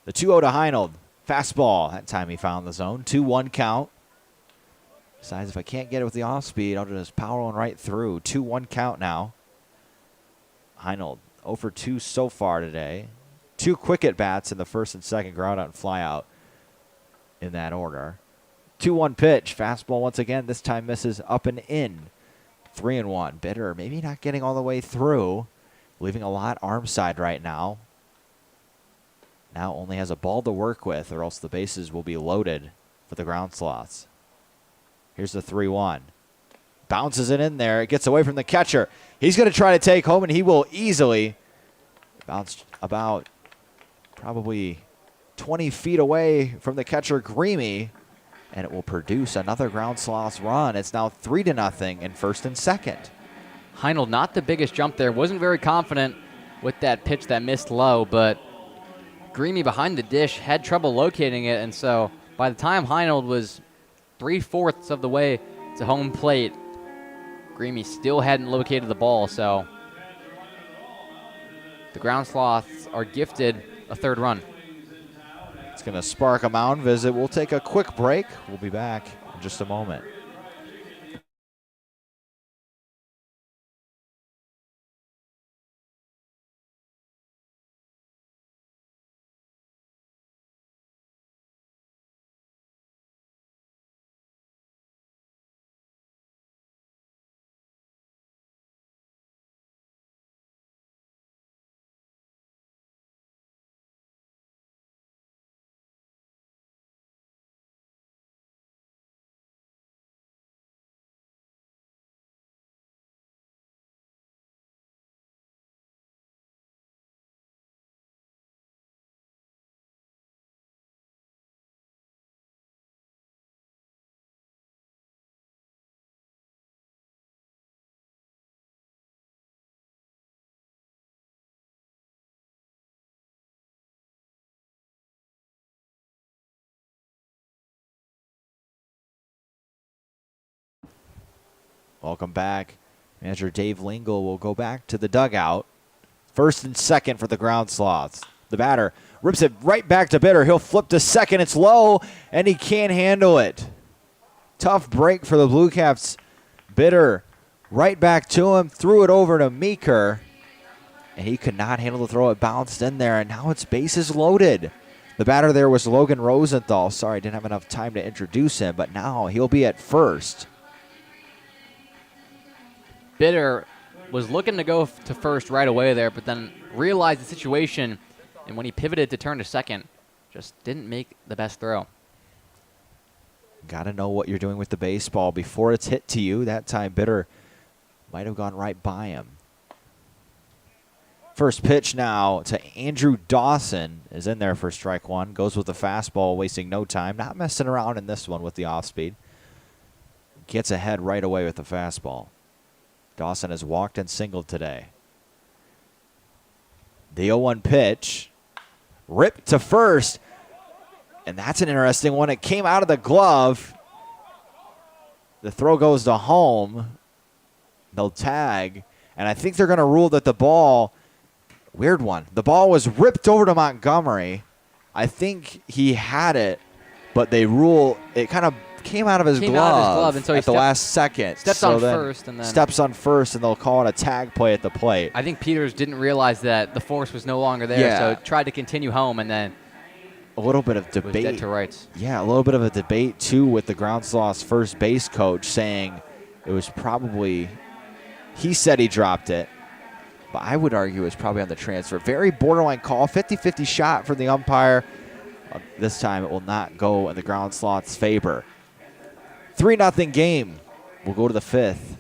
The 2-0 to Heinold. Fastball. That time he found the zone. 2-1 count. Decides if I can't get it with the off speed, I'll just power on right through. 2-1 count now. Heinold 0 for 2 so far today. 2 quick at bats in the first and second, ground out and fly out in that order. 2-1 pitch. Fastball once again. This time misses up and in. 3-1. Bitter maybe not getting all the way through, leaving a lot arm side right now. Now only has a ball to work with, or else the bases will be loaded for the Ground Sloths. Here's the 3-1. Bounces it in there. It gets away from the catcher. He's going to try to take home, and he will easily bounce about probably 20 feet away from the catcher, Greamy, and it will produce another Ground Sloths run. It's now 3-0 in first and second. Heinold, not the biggest jump there. Wasn't very confident with that pitch that missed low, but Greamy behind the dish had trouble locating it, and so by the time Heinold was 3/4 of the way to home plate, Greamy still hadn't located the ball, so the Ground Sloths are gifted a third run. It's going to spark a mound visit. We'll take a quick break. We'll be back in just a moment. Welcome back. Manager Dave Lingle will go back to the dugout. First and second for the Ground Sloths. The batter rips it right back to Bitter. He'll flip to second. It's low, and he can't handle it. Tough break for the Blue Caps. Bitter right back to him. Threw it over to Meeker, and he could not handle the throw. It bounced in there, and now it's bases loaded. The batter there was Logan Rosenthal. Sorry, didn't have enough time to introduce him, but now he'll be at first. Bitter was looking to go to first right away there, but then realized the situation, and when he pivoted to turn to second, just didn't make the best throw. Got to know what you're doing with the baseball before it's hit to you. That time Bitter might have gone right by him. First pitch now to Andrew Dawson is in there for strike one. Goes with the fastball, wasting no time. Not messing around in this one with the off speed. Gets ahead right away with the fastball. Dawson has walked and singled today. The 0-1 pitch. Ripped to first. And that's an interesting one. It came out of the glove. The throw goes to home. They'll tag. And I think they're going to rule that the ball, weird one. The ball was ripped over to Montgomery. I think he had it, but they rule it kind of came out of his glove and so at the last second. Steps on first, and then steps on first, and they'll call it a tag play at the plate. I think Peters didn't realize that the force was no longer there, so tried to continue home, and then a little bit of debate. Was dead to rights. Yeah, a little bit of a debate too with the Ground Sloths first base coach saying it was probably, he said he dropped it, but I would argue it was probably on the transfer. Very borderline call, 50-50 shot from the umpire. This time it will not go in the Ground Sloths' favor. 3-0 game. We'll go to the fifth.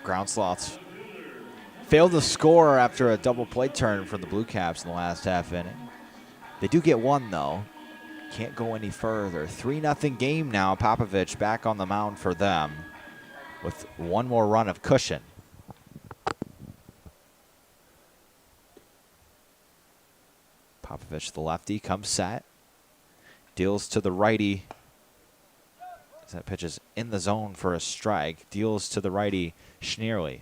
Ground Sloths failed to score after a double play turn from the Blue Caps in the last half inning. They do get one, though. Can't go any further. 3-0 game now. Popovich back on the mound for them with one more run of cushion. Popovich, the lefty, comes set. Deals to the righty. That pitch is in the zone for a strike. Deals to the righty, Schneerly.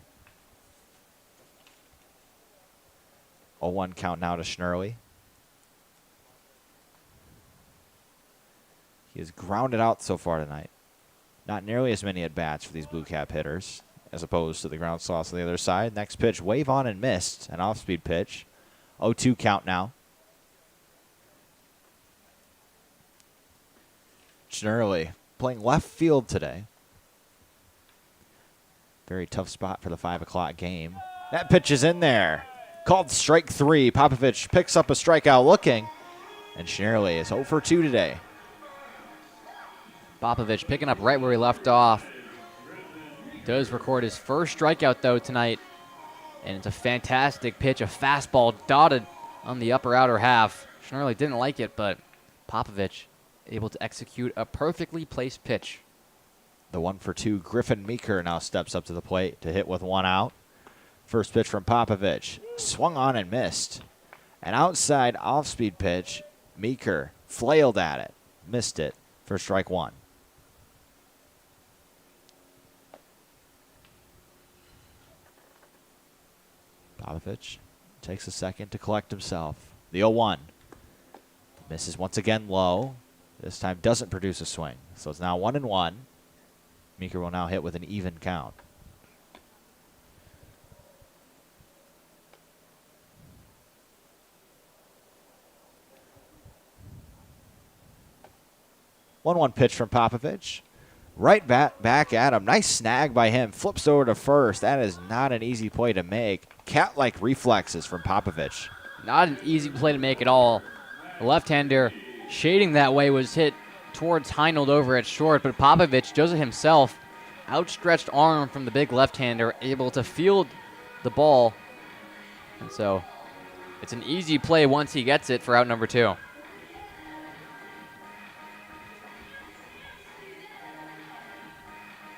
0-1 count now to Schneerly. He has grounded out so far tonight. Not nearly as many at-bats for these Blue Cap hitters as opposed to the Ground Sloths on the other side. Next pitch, wave on and missed. An off-speed pitch. 0-2 count now. Schneerly playing left field today. Very tough spot for the 5 o'clock game. That pitch is in there. Called strike 3. Popovich picks up a strikeout looking. And Schneerly is 0 for 2 today. Popovich picking up right where he left off. Does record his first strikeout, though, tonight. And it's a fantastic pitch, a fastball dotted on the upper outer half. Schneerly didn't like it, but Popovich able to execute a perfectly placed pitch. The 1 for 2, Griffin Meeker now steps up to the plate to hit with 1 out. First pitch from Popovich. Swung on and missed. An outside off-speed pitch. Meeker flailed at it. Missed it for strike 1. Popovich takes a second to collect himself. The 0-1. Misses once again low. This time doesn't produce a swing. So it's now 1-1. Meeker will now hit with an even count. One pitch from Popovich. Right back at him. Nice snag by him. Flips over to first. That is not an easy play to make. Cat-like reflexes from Popovich. Not an easy play to make at all. The left-hander shading that way was hit towards Heinold over at short, but Popovich does it himself. Outstretched arm from the big left-hander, able to field the ball. And so it's an easy play once he gets it for out number 2.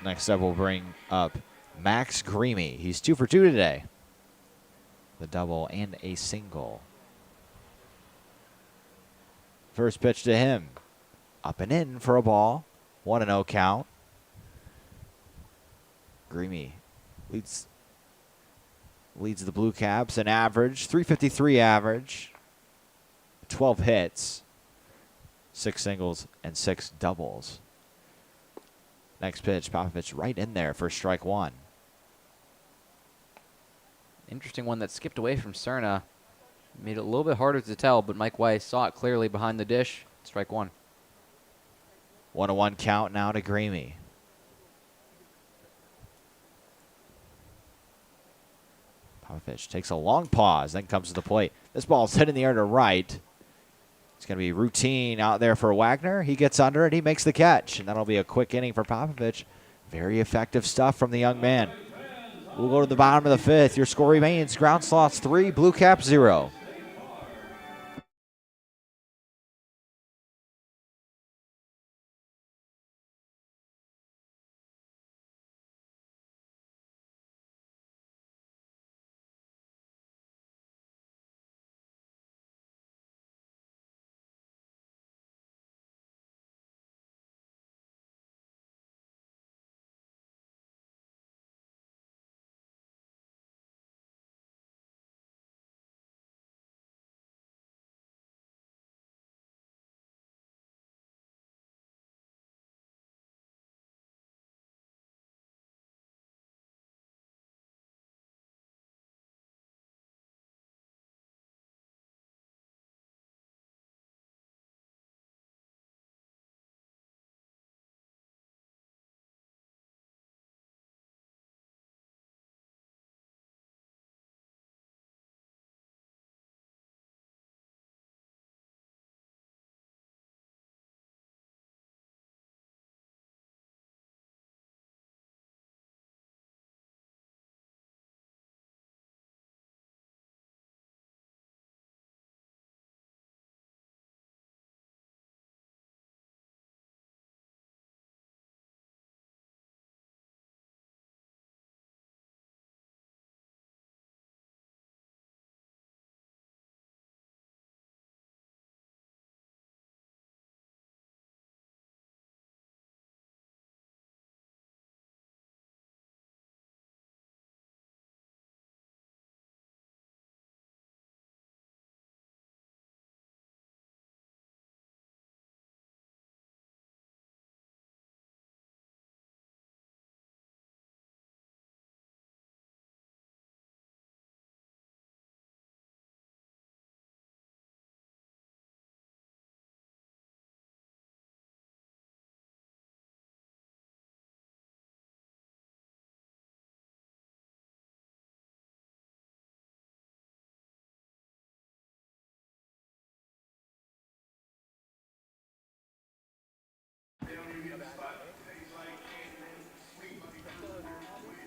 Next up, we'll bring up Max Greamy. He's 2 for 2 today. The double and a single. First pitch to him. Up and in for a ball. 1-0 count. Greamy leads the Blue Caps an average, .353 average. 12 hits. 6 singles and 6 doubles. Next pitch, Popovich right in there for strike 1. Interesting one that skipped away from Cerna. Made it a little bit harder to tell, but Mike Weiss saw it clearly behind the dish. Strike 1. 1-1 count now to Greamy. Popovich takes a long pause, then comes to the plate. This ball's hit in the air to right. It's going to be routine out there for Wagner. He gets under it. He makes the catch. And that'll be a quick inning for Popovich. Very effective stuff from the young man. We'll go to the bottom of the 5th. Your score remains Ground Sloths 3, Blue Caps 0.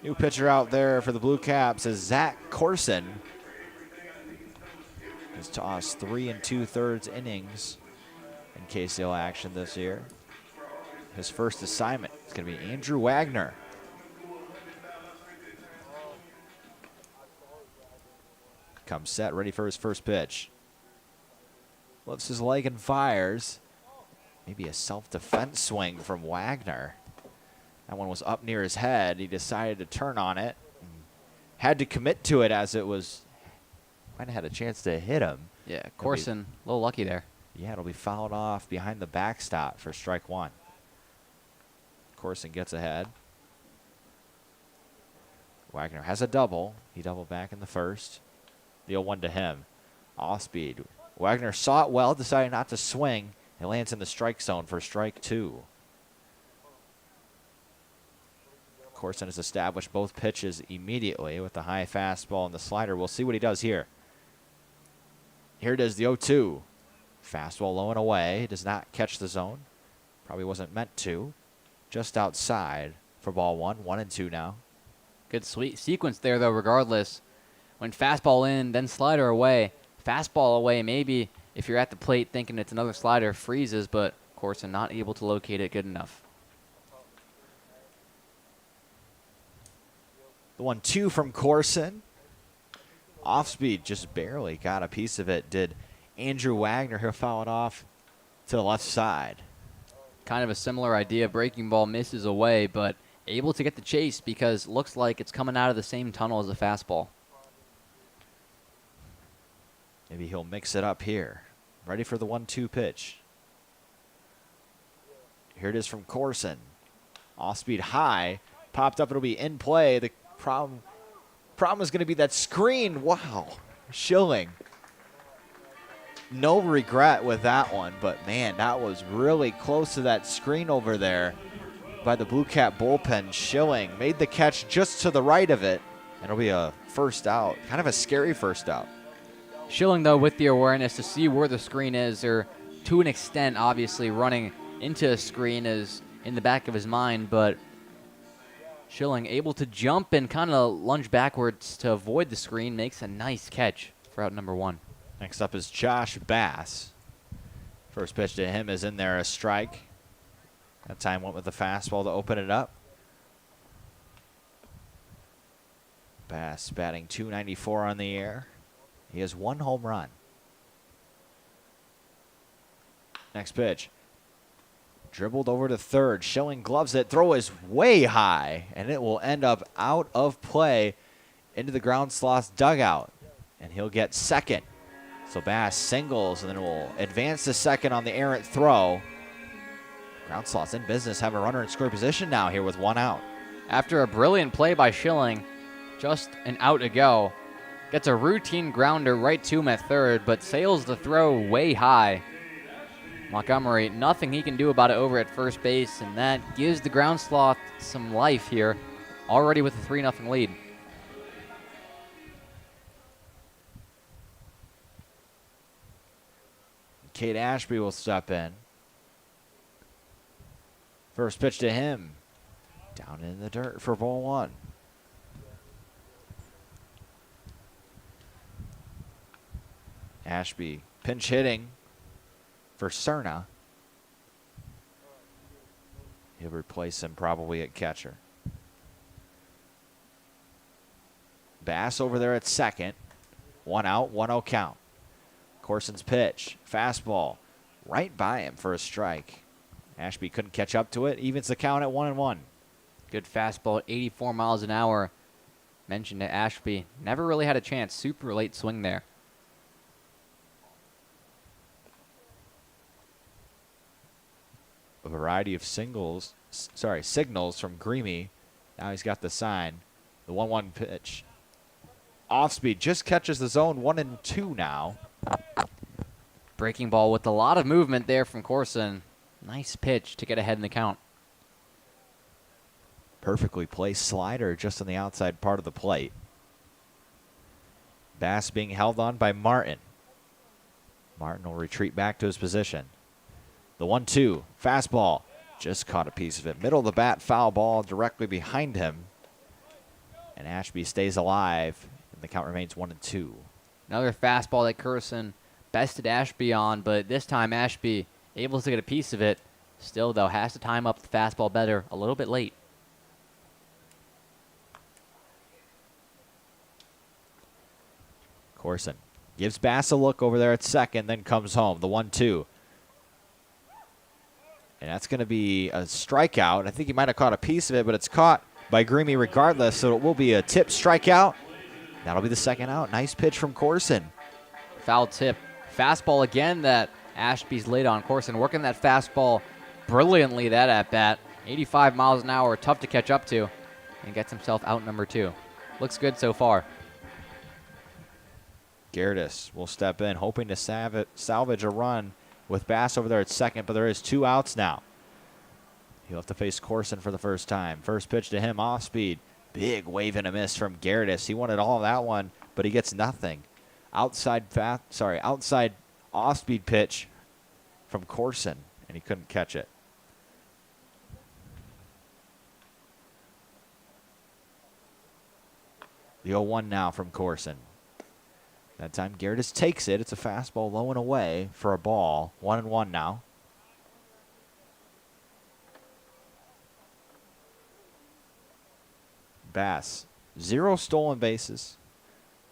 New pitcher out there for the Blue Caps is Zach Corson. He's tossed 3 2/3 innings in KCL action this year. His first assignment is going to be Andrew Wagner. Comes set, ready for his first pitch. Lifts his leg and fires. Maybe a self-defense swing from Wagner. That one was up near his head. He decided to turn on it. Had to commit to it as it was. Might have had a chance to hit him. Yeah, Corson, a little lucky there. Yeah, it'll be fouled off behind the backstop for strike one. Corson gets ahead. Wagner has a double. He doubled back in the first. The 0-1 to him. Off speed. Wagner saw it well, decided not to swing. It lands in the strike zone for strike two. Corson has established both pitches immediately with the high fastball and the slider. We'll see what he does here. Here it is, the 0-2. Fastball low and away. Does not catch the zone. Probably wasn't meant to. Just outside for ball one. 1-2 now. Good sweet sequence there, though, regardless. When fastball in, then slider away. Fastball away, maybe if you're at the plate thinking it's another slider, freezes, but Corson not able to locate it good enough. The 1-2 from Corson. Off speed, just barely got a piece of it. Did Andrew Wagner. He'll foul it off to the left side. Kind of a similar idea. Breaking ball misses away, but able to get the chase because looks like it's coming out of the same tunnel as a fastball. Maybe he'll mix it up here. Ready for the 1-2 pitch. Here it is from Corson. Off speed high. Popped up. It'll be in play. The problem is going to be that screen. Wow. Schilling. No regret with that one, but man, that was really close to that screen over there by the Blue Cap bullpen. Schilling made the catch just to the right of it, and it'll be a first out. Kind of a scary first out. Schilling, though, with the awareness to see where the screen is, or to an extent, obviously, running into a screen is in the back of his mind, but Schilling able to jump and kind of lunge backwards to avoid the screen, makes a nice catch for out number one. Next up is Josh Bass. First pitch to him is in there, a strike. That time went with the fastball to open it up. Bass batting .294 on the year. He has one home run. Next pitch. Dribbled over to third. Schilling gloves it. Throw is way high, and it will end up out of play into the Ground Sloths dugout. And he'll get second. So Bass singles, and then will advance to second on the errant throw. Ground Sloths in business, have a runner in scoring position now here with one out. After a brilliant play by Schilling, just an out to go. Gets a routine grounder right to him at third, but sails the throw way high. Montgomery, nothing he can do about it over at first base, and that gives the Ground Sloth some life here, already with a 3-0 lead. Cade Ashby will step in. First pitch to him. Down in the dirt for ball one. Ashby pinch hitting for Cerna. He'll replace him probably at catcher. Bass over there at second. One out, 1-0 count. Corson's pitch, fastball, right by him for a strike. Ashby couldn't catch up to it. Evens the count at 1-1. Good fastball at 84 miles an hour. Mentioned to Ashby. Never really had a chance. Super late swing there. A variety of signals from Greamy. Now he's got the sign. The 1-1 pitch. Off speed, just catches the zone. 1-2 now. Breaking ball with a lot of movement there from Corson. Nice pitch to get ahead in the count. Perfectly placed slider just on the outside part of the plate. Bass being held on by Martin. Martin will retreat back to his position. The 1-2, fastball. Just caught a piece of it. Middle of the bat, foul ball directly behind him. And Ashby stays alive, and the count remains 1-2. Another fastball that Curson bested Ashby on, but this time Ashby able to get a piece of it. Still, though, has to time up the fastball better a little bit late. Corson gives Bass a look over there at second, then comes home. The 1-2. And that's going to be a strikeout. I think he might have caught a piece of it, but it's caught by Greamy regardless, so it will be a tip strikeout. That'll be the second out. Nice pitch from Corson. Foul tip. Fastball again that Ashby's late on. Corson working that fastball brilliantly, that at-bat. 85 miles an hour, tough to catch up to, and gets himself out number 2. Looks good so far. Gerdes will step in, hoping to salvage a run with Bass over there at second, but there is 2 outs now. He'll have to face Corson for the first time. First pitch to him, off speed. Big wave and a miss from Gerdes. He wanted all of that one, but he gets nothing. Outside off-speed pitch from Corson, and he couldn't catch it. The 0-1 now from Corson. That time Gerdes takes it. It's a fastball low and away for a ball. 1-1 now. Bass, 0 stolen bases.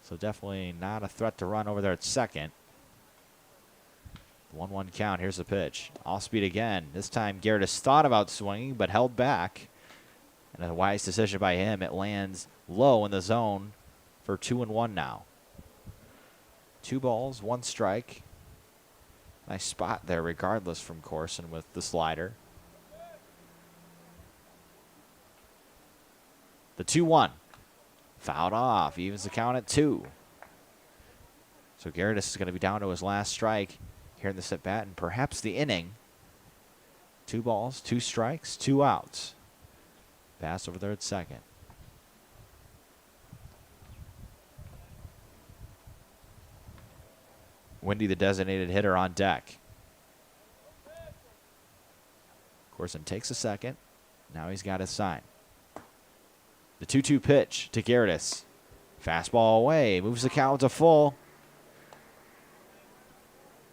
So definitely not a threat to run over there at second. 1-1 count. Here's the pitch. Off speed again. This time Gerdes thought about swinging but held back. And a wise decision by him. It lands low in the zone for 2-1 now. 2 balls, 1 strike. Nice spot there regardless from Corson with the slider. The 2-1. Fouled off. Evens the count at 2. So Gerdes is going to be down to his last strike here in this at bat and perhaps the inning. 2 balls, 2 strikes, 2 outs. Pass over there at second. Windy, the designated hitter, on deck. Corson takes a second. Now he's got his sign. The 2-2 pitch to Gerdes. Fastball away. Moves the count to full.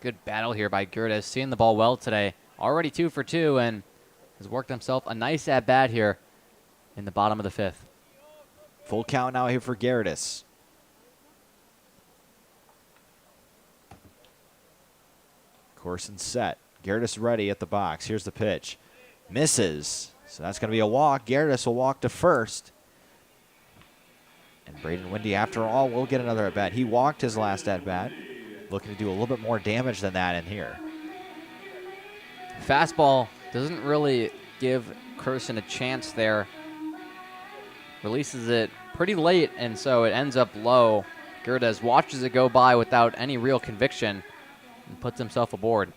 Good battle here by Gerdes. Seeing the ball well today. Already 2 for 2 and has worked himself a nice at-bat here in the bottom of the 5th. Full count now here for Gerdes. Corson set. Gerdes ready at the box. Here's the pitch. Misses. So that's going to be a walk. Gerdes will walk to first. And Braden Windy, after all, will get another at-bat. He walked his last at-bat. Looking to do a little bit more damage than that in here. Fastball doesn't really give Curson a chance there. Releases it pretty late, and so it ends up low. Gerdes watches it go by without any real conviction and puts himself aboard.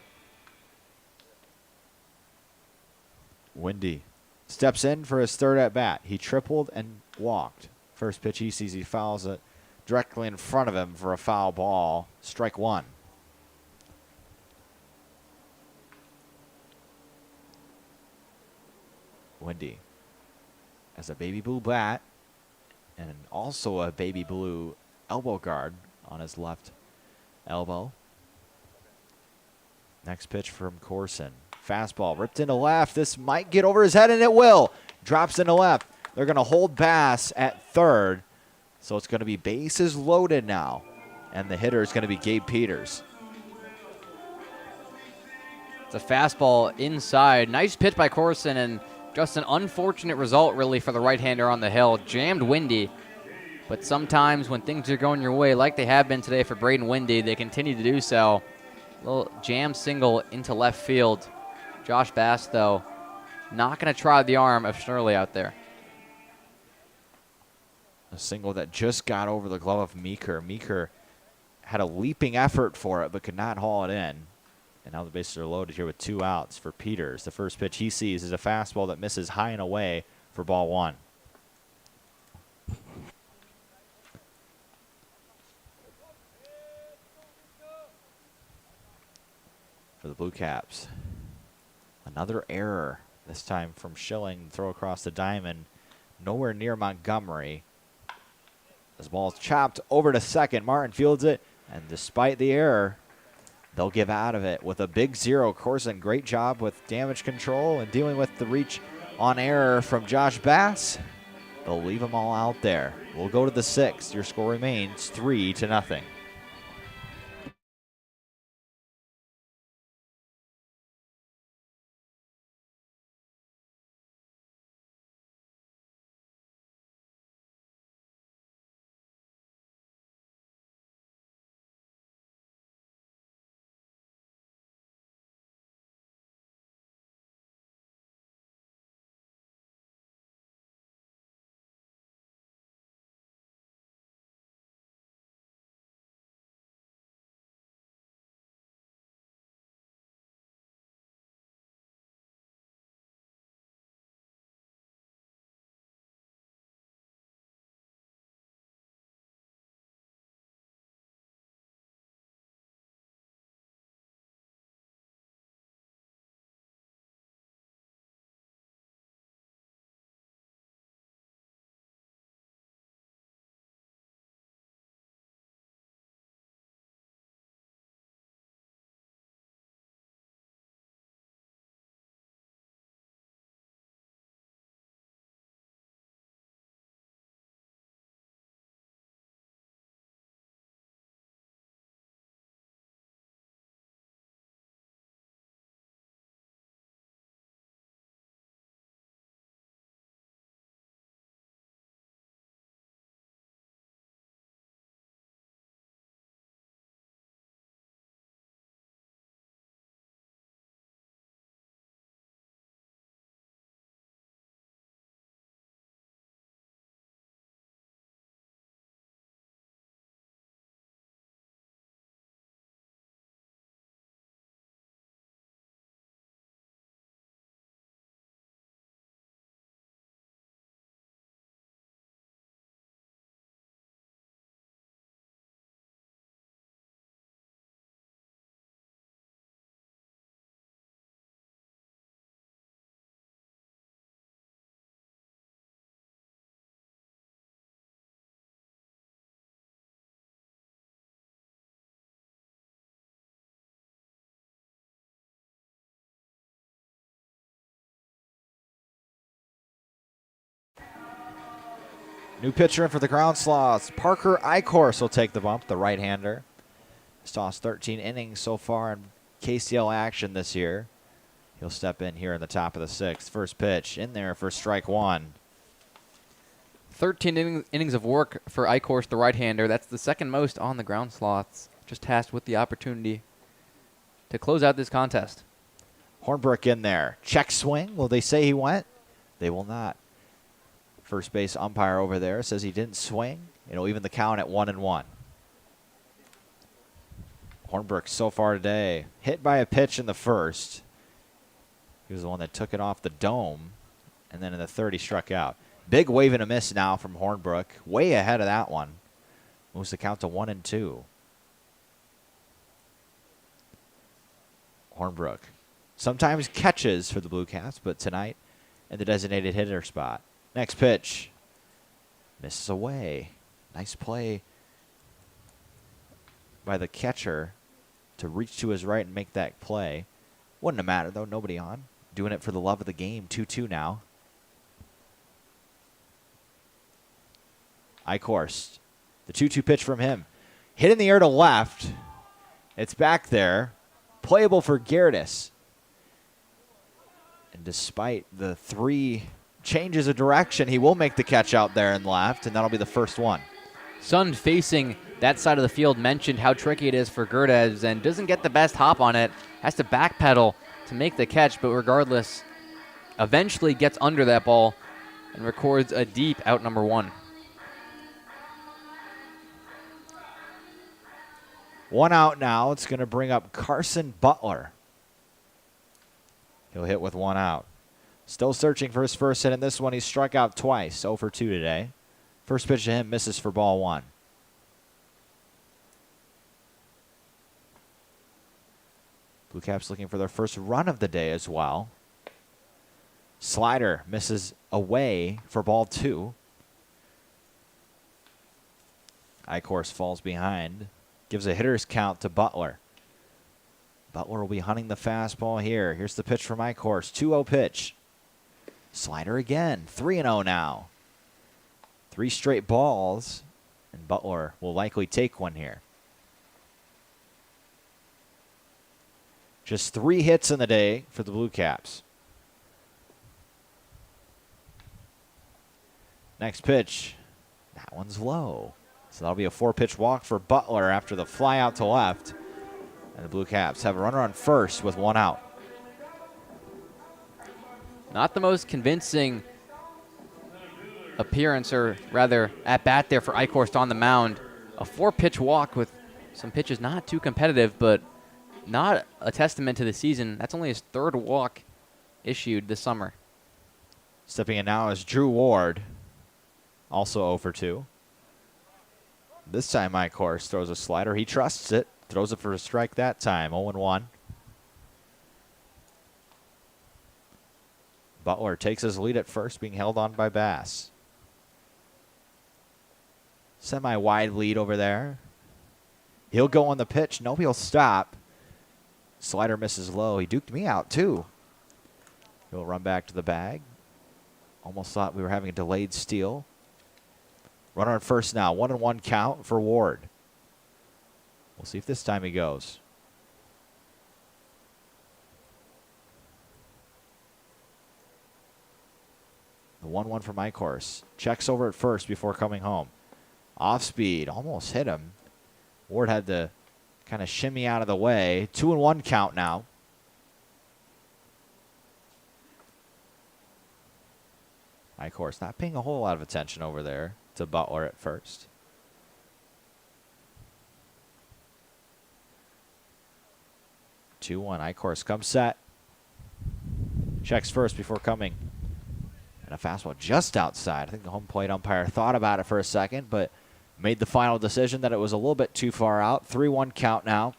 Windy steps in for his third at-bat. He tripled and walked. First pitch he sees, he fouls it directly in front of him for a foul ball. Strike 1. Windy has a baby blue bat and also a baby blue elbow guard on his left elbow. Next pitch from Corson. Fastball ripped into left. This might get over his head, and it will. Drops into left. They're going to hold Bass at third. So it's going to be bases loaded now. And the hitter is going to be Gabe Peters. It's a fastball inside. Nice pitch by Corson, and just an unfortunate result, really, for the right-hander on the hill. Jammed Windy. But sometimes when things are going your way, like they have been today for Braden Windy, they continue to do so. Little jam single into left field. Josh Bass, though, not going to try the arm of Schnurley out there. A single that just got over the glove of Meeker. Meeker had a leaping effort for it, but could not haul it in. And now the bases are loaded here with 2 outs for Peters. The first pitch he sees is a fastball that misses high and away for ball 1. For the Blue Caps. Another error, this time from Schilling. Throw across the diamond. Nowhere near Montgomery. This ball's chopped over to second. Martin fields it, and despite the error, they'll give out of it with a big 0. Corson, great job with damage control and dealing with the reach on error from Josh Bass. They'll leave them all out there. We'll go to the 6th. Your score remains 3-0. New pitcher in for the Ground Sloths. Parker Eichhorst will take the bump, the right-hander. He's tossed 13 innings so far in KCL action this year. He'll step in here in the top of the 6th. First pitch in there for strike 1. 13 innings of work for Eichhorst, the right-hander. That's the second most on the Ground Sloths. Just tasked with the opportunity to close out this contest. Hornbrook in there. Check swing. Will they say he went? They will not. First base umpire over there says he didn't swing. It'll even the count at 1-1. Hornbrook so far today hit by a pitch in the first. He was the one that took it off the dome. And then in the third, he struck out. Big wave and a miss now from Hornbrook. Way ahead of that one. Moves the count to 1-2. Hornbrook sometimes catches for the Blue Caps, but tonight in the designated hitter spot. Next pitch. Misses away. Nice play by the catcher to reach to his right and make that play. Wouldn't have mattered, though. Nobody on. Doing it for the love of the game. 2-2 now. Eichhorst. The 2-2 pitch from him. Hit in the air to left. It's back there. Playable for Gerardis. And despite the 3 changes of direction, he will make the catch out there in left, and that'll be the first one. Sun facing that side of the field mentioned how tricky it is for Gerardis and doesn't get the best hop on it. Has to backpedal to make the catch, but regardless, eventually gets under that ball and records a deep out number 1. 1 out now. It's going to bring up Carson Butler. He'll hit with 1 out. Still searching for his first hit in this one. He's struck out twice, 0 for 2 today. First pitch to him misses for ball 1. Blue Caps looking for their first run of the day as well. Slider misses away for ball 2. Eichhorst falls behind. Gives a hitter's count to Butler. Butler will be hunting the fastball here. Here's the pitch from Eichhorst. 2-0 pitch. Slider again. 3-0 now. 3 straight balls. And Butler will likely take one here. Just 3 hits in the day for the Blue Caps. Next pitch. That one's low. So that'll be a 4-pitch walk for Butler after the fly out to left. And the Blue Caps have a runner on first with 1 out. Not the most convincing appearance, or rather at bat there for Eichhorst on the mound. A 4-pitch walk with some pitches not too competitive, but not a testament to the season. That's only his 3rd walk issued this summer. Stepping in now is Drew Ward, also 0 for 2. This time Eichhorst throws a slider. He trusts it. Throws it for a strike that time. 0-1. Butler takes his lead at first, being held on by Bass. Semi-wide lead over there. He'll go on the pitch. Nope, he'll stop. Slider misses low. He duked me out, too. He'll run back to the bag. Almost thought we were having a delayed steal. Runner on first now. 1-1 count for Ward. We'll see if this time he goes. The 1-1 from Eichhorst. Checks over at first before coming home. Off speed. Almost hit him. Ward had to kind of shimmy out of the way. 2-1 count now. Eichhorst not paying a whole lot of attention over there to Butler at first. 2-1. Eichhorst comes set. Checks first before coming. And a fastball just outside. I think the home plate umpire thought about it for a second, but made the final decision that it was a little bit too far out. 3-1 count now.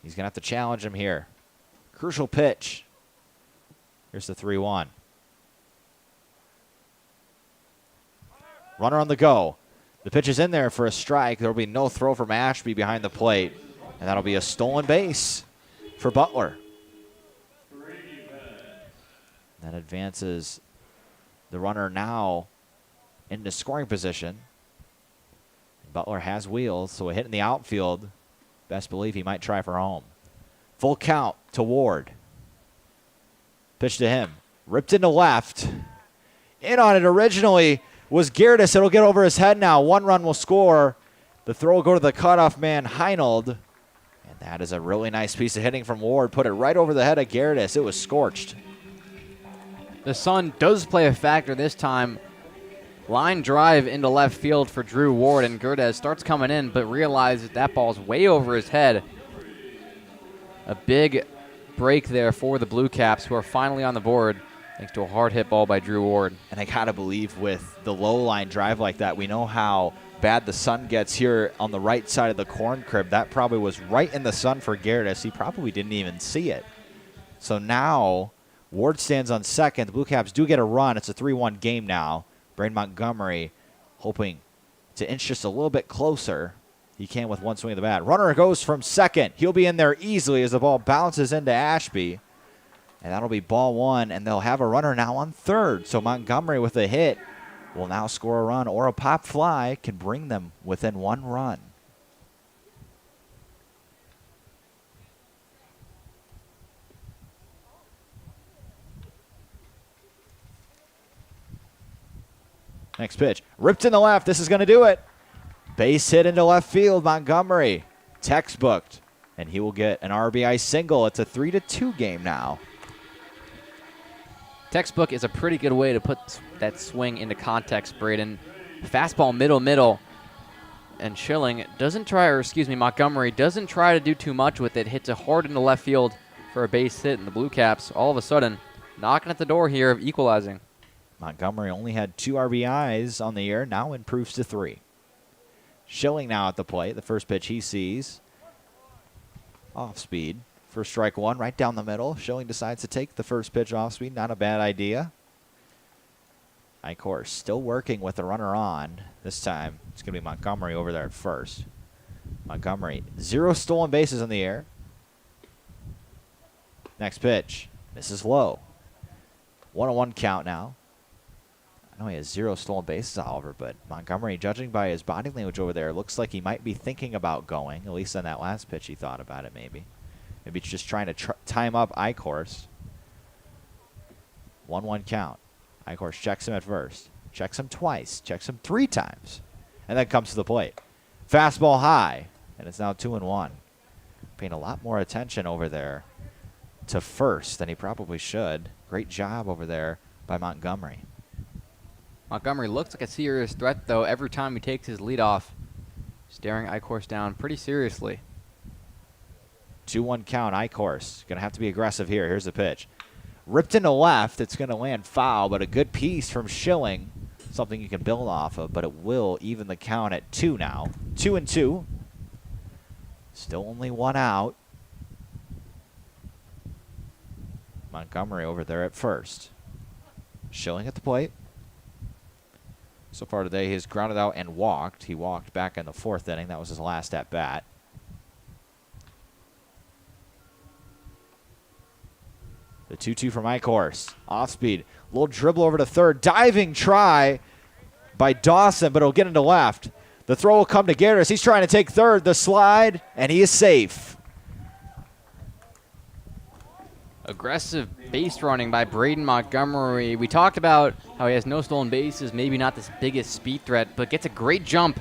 He's going to have to challenge him here. Crucial pitch. Here's the 3-1. Runner on the go. The pitch is in there for a strike. There will be no throw from Ashby behind the plate. And that'll be a stolen base for Butler. That advances the runner now into scoring position. Butler has wheels, so a hit in the outfield. Best believe he might try for home. Full count to Ward. Pitch to him. Ripped into left. In on it originally was Gerdes. It'll get over his head now. 1 run will score. The throw will go to the cutoff man, Heinold. And that is a really nice piece of hitting from Ward. Put it right over the head of Gerdes. It was scorched. The sun does play a factor this time. Line drive into left field for Drew Ward, and Gerdes starts coming in, but realizes that ball's way over his head. A big break there for the Blue Caps, who are finally on the board thanks to a hard hit ball by Drew Ward. And I gotta believe with the low line drive like that, we know how bad the sun gets here on the right side of the corn crib. That probably was right in the sun for Gerdes. He probably didn't even see it. So now Ward stands on second. The Blue Caps do get a run. It's a 3-1 game now. Braden Montgomery hoping to inch just a little bit closer. He can with one swing of the bat. Runner goes from second. He'll be in there easily as the ball bounces into Ashby. And that'll be ball 1, and they'll have a runner now on third. So Montgomery with a hit will now score a run, or a pop fly can bring them within 1 run. Next pitch. Ripped in the left. This is going to do it. Base hit into left field. Montgomery textbooked. And he will get an RBI single. It's a 3-2 game now. Textbook is a pretty good way to put that swing into context, Braden. Fastball middle. And Montgomery doesn't try to do too much with it. Hits it hard into left field for a base hit. And the Blue Caps, all of a sudden, knocking at the door here of equalizing. Montgomery only had 2 RBIs on the year, now improves to 3. Schilling now at the plate. The first pitch he sees. Off speed for strike 1, right down the middle. Schilling decides to take the first pitch off speed. Not a bad idea. Icorst still working with the runner on. This time, it's going to be Montgomery over there at first. Montgomery, 0 stolen bases in the air. Next pitch, misses low. 1-1 count now. I know he has 0 stolen bases, Oliver, but Montgomery, judging by his body language over there, looks like he might be thinking about going. At least on that last pitch, he thought about it maybe. Maybe he's just trying to time up Icorst. 1-1 count. Icorst checks him at first. Checks him twice. Checks him 3 times. And then comes to the plate. Fastball high. And it's now 2-1. Paying a lot more attention over there to first than he probably should. Great job over there by Montgomery. Montgomery looks like a serious threat, though, every time he takes his lead off. Staring Icorst down pretty seriously. 2-1 count. Icorst going to have to be aggressive here. Here's the pitch. Ripped into left. It's going to land foul, but a good piece from Schilling. Something you can build off of, but it will even the count at 2 now. 2-2. Still only 1 out. Montgomery over there at first. Schilling at the plate. So far today, he's grounded out and walked. He walked back in the 4th inning. That was his last at bat. The 2-2 from Icorst. Off speed. Little dribble over to third. Diving try by Dawson, but it'll get into left. The throw will come to Garris. He's trying to take third. The slide, and he is safe. Aggressive base running by Braden Montgomery. We talked about how he has no stolen bases, maybe not this biggest speed threat, but gets a great jump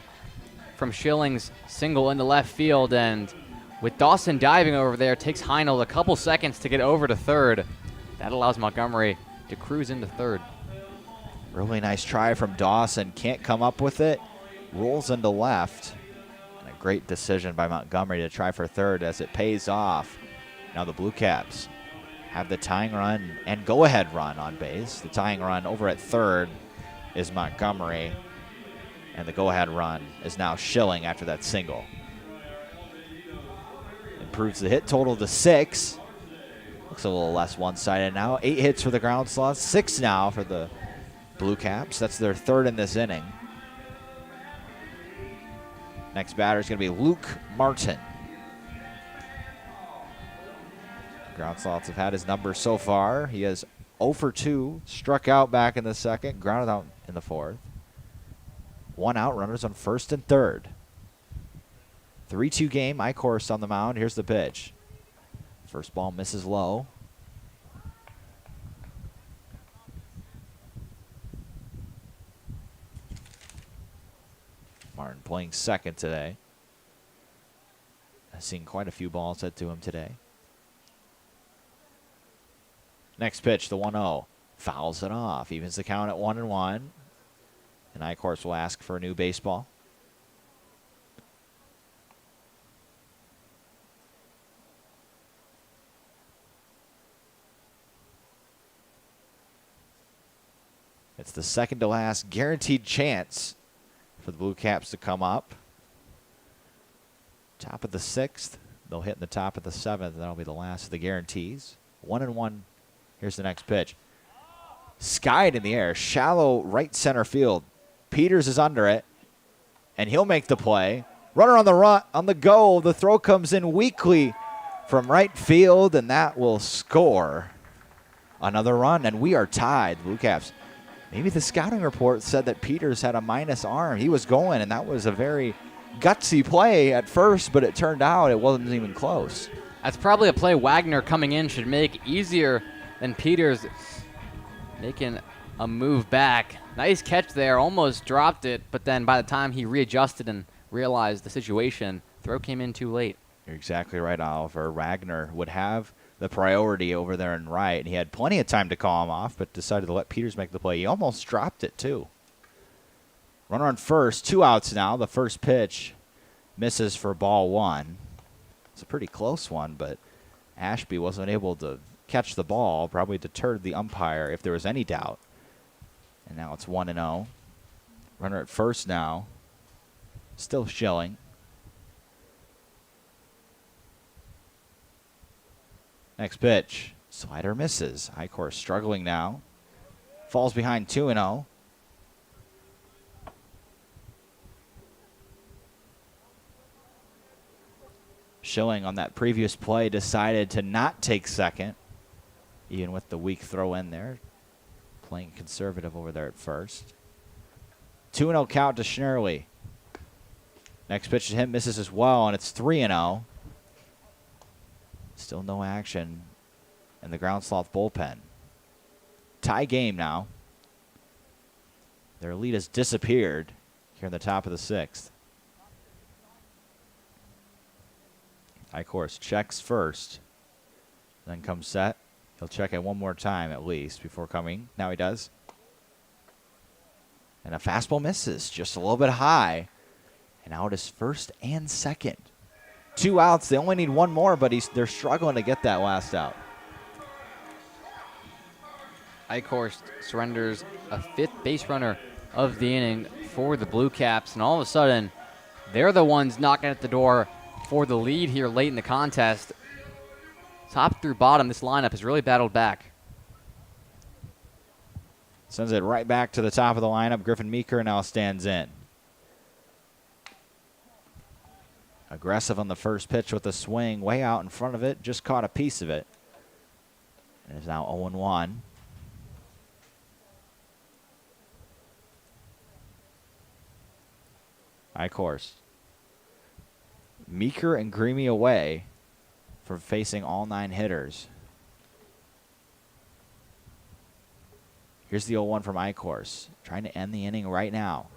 from Schilling's single into left field. And with Dawson diving over there, takes Heinel a couple seconds to get over to third. That allows Montgomery to cruise into third. Really nice try from Dawson. Can't come up with it. Rolls into left. And a great decision by Montgomery to try for third as it pays off. Now the Blue Caps have the tying run and go-ahead run on base. The tying run over at third is Montgomery, and the go-ahead run is now Schilling after that single. Improves the hit total to 6. Looks a little less one-sided now. 8 hits for the Ground Sloths, 6 now for the Blue Caps. That's their 3rd in this inning. Next batter is going to be Luke Martin. Ground Sloths have had his number so far. He has 0 for 2, struck out back in the 2nd, grounded out in the 4th. 1 out, runners on 1st and 3rd. 3-2 game, Icorst on the mound. Here's the pitch. First ball misses low. Martin playing 2nd today. I've seen quite a few balls hit to him today. Next pitch, the 1-0. Fouls it off. Evens the count at 1-1. And Icorst will ask for a new baseball. It's the second to last guaranteed chance for the Blue Caps to come up. Top of the 6th. They'll hit in the top of the 7th. That'll be the last of the guarantees. 1-1. Here's the next pitch. Skied in the air. Shallow right center field. Peters is under it. And he'll make the play. Runner on the run, on the go. The throw comes in weakly from right field. And that will score another run. And we are tied. The Blue Caps. Maybe the scouting report said that Peters had a minus arm. He was going, and that was a very gutsy play at first, but it turned out it wasn't even close. That's probably a play Wagner coming in should make easier than Peters making a move back. Nice catch there, almost dropped it, but then by the time he readjusted and realized the situation, throw came in too late. You're exactly right, Oliver. Wagner would have the priority over there in right, and he had plenty of time to call him off, but decided to let Peters make the play. He almost dropped it, too. Runner on first, 2 outs now. The first pitch misses for ball 1. It's a pretty close one, but Ashby wasn't able to catch the ball, probably deterred the umpire if there was any doubt. And now it's 1-0. Runner at first now. Still Schilling. Next pitch. Slider misses. Icorst struggling now. Falls behind 2-0. Schilling on that previous play decided to not take second, even with the weak throw in there. Playing conservative over there at first. 2-0 count to Schnerley. Next pitch to him misses as well, and it's 3-0. Still no action in the Ground Sloth bullpen. Tie game now. Their lead has disappeared here in the top of the 6th. Eichhorst checks first, then comes set. He'll check it one more time at least before coming. Now he does. And a fastball misses just a little bit high. And out is first and second. 2 outs. They only need one more, but they're struggling to get that last out. Eichhorst surrenders a 5th base runner of the inning for the Blue Caps, and all of a sudden, they're the ones knocking at the door for the lead here late in the contest. Top through bottom, this lineup has really battled back. Sends it right back to the top of the lineup. Griffin Meeker now stands in. Aggressive on the first pitch with a swing way out in front of it. Just caught a piece of it. And is now 0-1. Eichhorst. Meeker and Greamy away from facing all 9 hitters. Here's the 0-1 from Eichhorst. Trying to end the inning right now.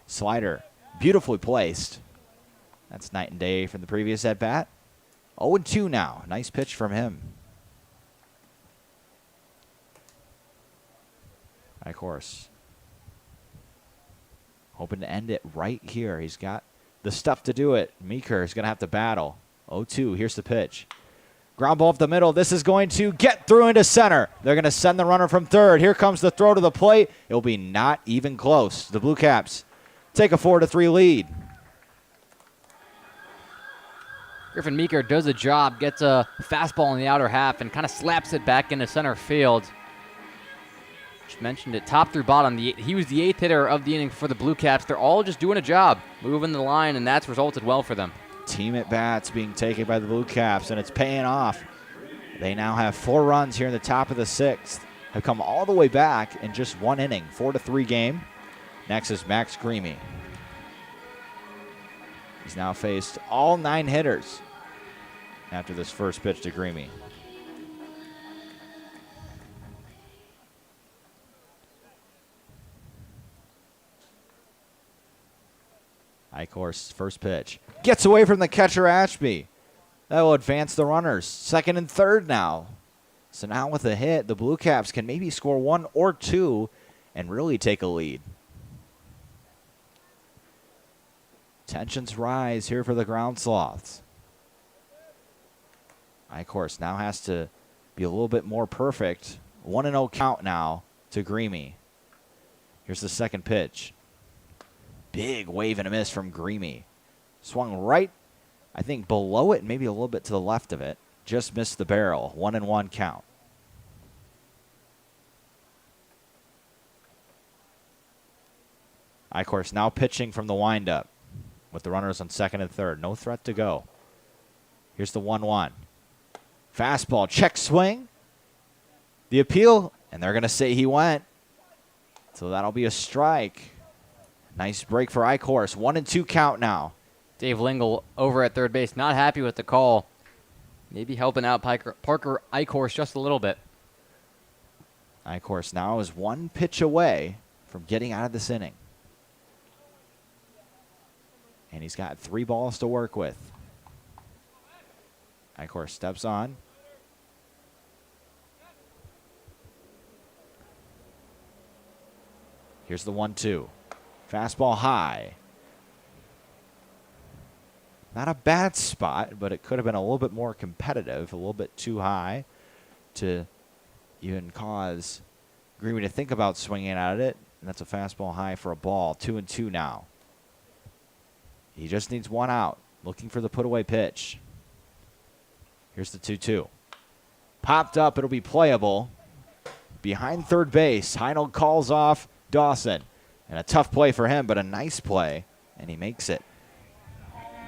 Slider. Beautifully placed. That's night and day from the previous at-bat. 0-2 now. Nice pitch from him. Eichhorst. Hoping to end it right here. He's got the stuff to do it. Meeker is going to have to battle. 0-2. Here's the pitch. Ground ball up the middle. This is going to get through into center. They're going to send the runner from third. Here comes the throw to the plate. It'll be not even close. The Blue Caps take a 4-3 lead. Griffin Meeker does a job, gets a fastball in the outer half, and kind of slaps it back into center field. Just mentioned it, top through bottom. He was the 8th hitter of the inning for the Blue Caps. They're all just doing a job, moving the line, and that's resulted well for them. Team at bats being taken by the Blue Caps, and it's paying off. They now have 4 runs here in the top of the 6th. Have come all the way back in just 1 inning. 4-3 game. Next is Max Greamy. He's now faced all 9 hitters after this first pitch to Greamy. Eichhorst's first pitch. Gets away from the catcher, Ashby. That will advance the runners. 2nd and 3rd now. So now with a hit, the Blue Caps can maybe score 1 or 2 and really take a lead. Tensions rise here for the Ground Sloths. Eichhorst now has to be a little bit more perfect. 1-0 count now to Greamy. Here's the second pitch. Big wave and a miss from Greamy. Swung right, I think, below it, maybe a little bit to the left of it. Just missed the barrel. 1-1 count. Eichhorst now pitching from the windup with the runners on 2nd and 3rd. No threat to go. Here's the 1-1. Fastball, check swing. The appeal, and they're going to say he went. So that'll be a strike. Nice break for Eichhorst. 1-2 count now. Dave Lingle over at third base, not happy with the call. Maybe helping out Parker Eichhorst just a little bit. Eichhorst now is 1 pitch away from getting out of this inning. And he's got 3 balls to work with. Eichhorst steps on. Here's the 1-2. Fastball high. Not a bad spot, but it could have been a little bit more competitive, a little bit too high to even cause Greamy to think about swinging at it. And that's a fastball high for a ball. 2-2 now. He just needs 1 out. Looking for the put-away pitch. Here's the 2-2. Popped up. It'll be playable. Behind third base. Heinold calls off Dawson. And a tough play for him, but a nice play. And he makes it.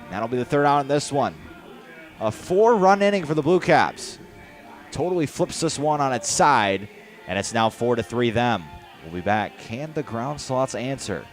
That'll be the third out in this one. A 4-run inning for the Blue Caps. Totally flips this one on its side, and it's now 4-3 them. We'll be back. Can the Ground Sloths answer?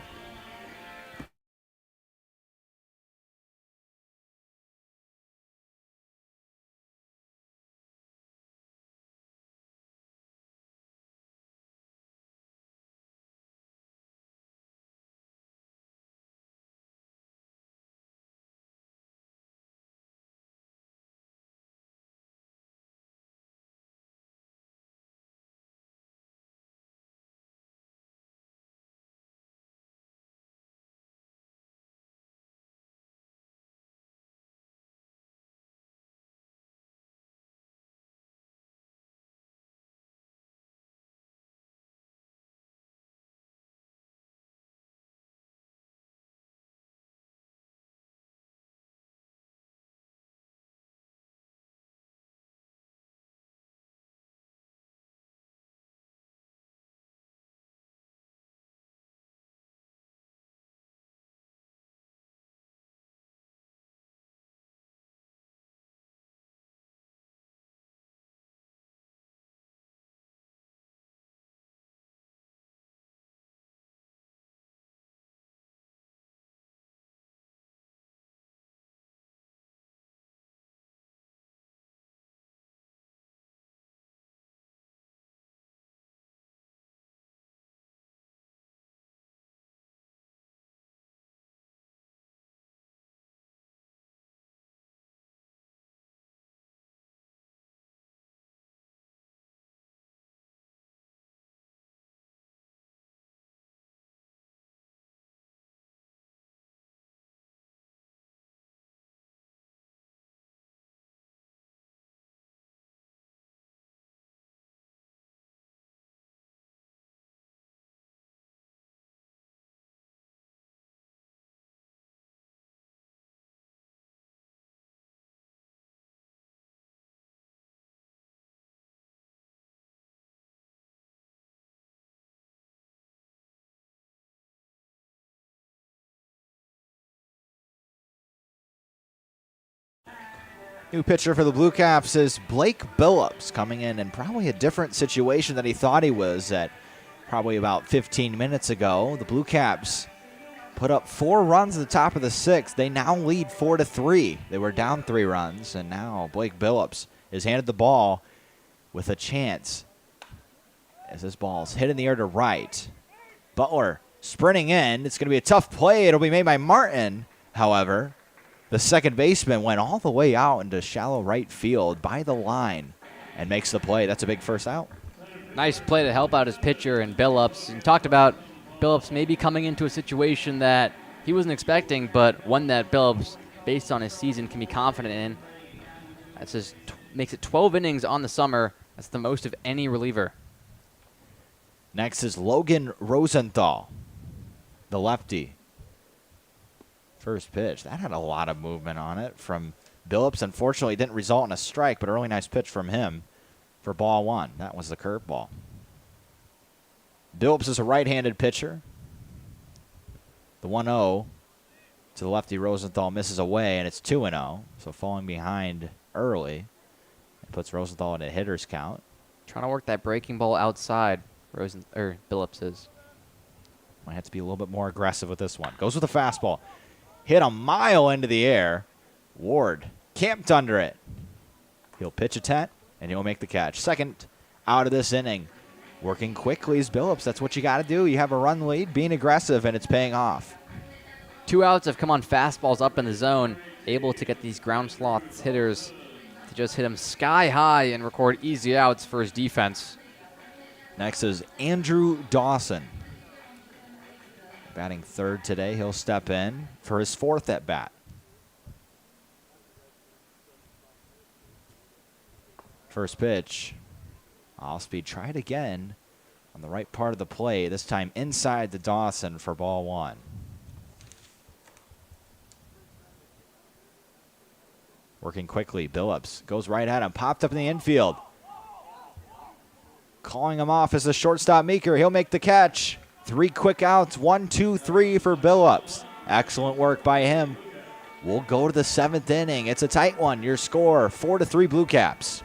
New pitcher for the Blue Caps is Blake Billups, coming in probably a different situation than he thought he was at probably about 15 minutes ago. The Blue Caps put up 4 runs at the top of the 6th. They now lead 4-3. They were down 3 runs, and now Blake Billups is handed the ball with a chance as this ball's hit in the air to right. Butler sprinting in. It's going to be a tough play. It'll be made by Martin, however. The second baseman went all the way out into shallow right field by the line and makes the play. That's a big first out. Nice play to help out his pitcher and Billups. And talked about Billups maybe coming into a situation that he wasn't expecting, but one that Billups, based on his season, can be confident in. That's just makes it 12 innings on the summer. That's the most of any reliever. Next is Logan Rosenthal, the lefty. First pitch, that had a lot of movement on it from Billups. Unfortunately, it didn't result in a strike, but a really nice pitch from him for ball 1. That was the curveball. Billups is a right-handed pitcher. The 1-0 to the lefty Rosenthal misses away, and it's 2-0. So falling behind early, it puts Rosenthal in a hitter's count. Trying to work that breaking ball outside, Billups is. Might have to be a little bit more aggressive with this one. Goes with a fastball. Hit a mile into the air. Ward camped under it. He'll pitch a tent, and he'll make the catch. Second out of this inning. Working quickly is Billups. That's what you got to do. You have a run lead, being aggressive, and it's paying off. 2 outs have come on fastballs up in the zone, able to get these Ground Sloths hitters to just hit him sky high and record easy outs for his defense. Next is Andrew Dawson. Batting third today. He'll step in for his 4th at bat. First pitch. Off speed. Try it again on the right part of the play. This time inside the Dawson for ball 1. Working quickly. Billups goes right at him. Popped up in the infield. Calling him off is the shortstop Meeker. He'll make the catch. 3 quick outs, 1, 2, 3 for Billups. Excellent work by him. We'll go to the 7th inning. It's a tight one. Your score, 4-3 Blue Caps.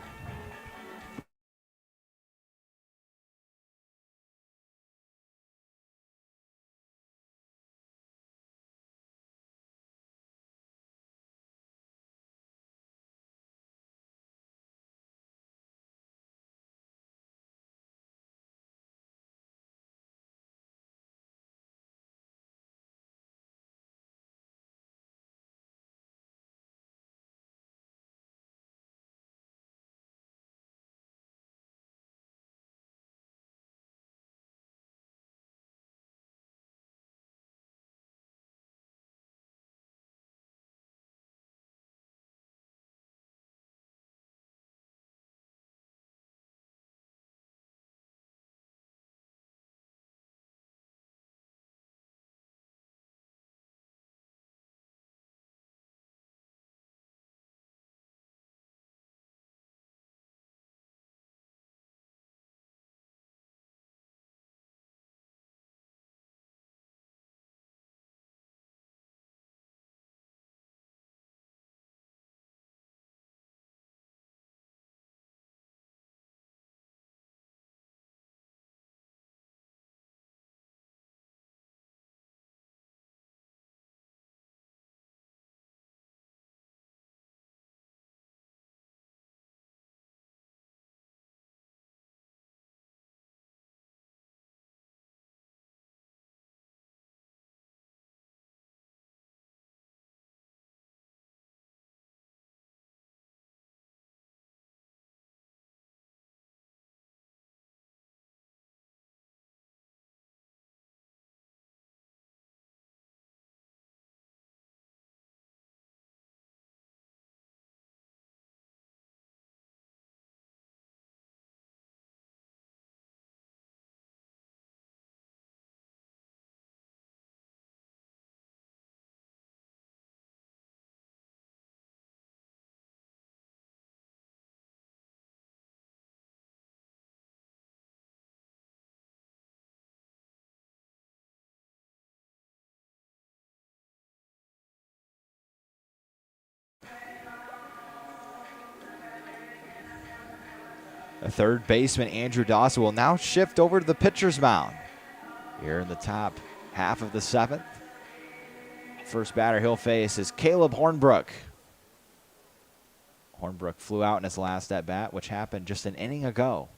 The third baseman, Andrew Dawson, will now shift over to the pitcher's mound. Here in the top half of the 7th. First batter he'll face is Caleb Hornbrook. Hornbrook flew out in his last at-bat, which happened just an inning ago.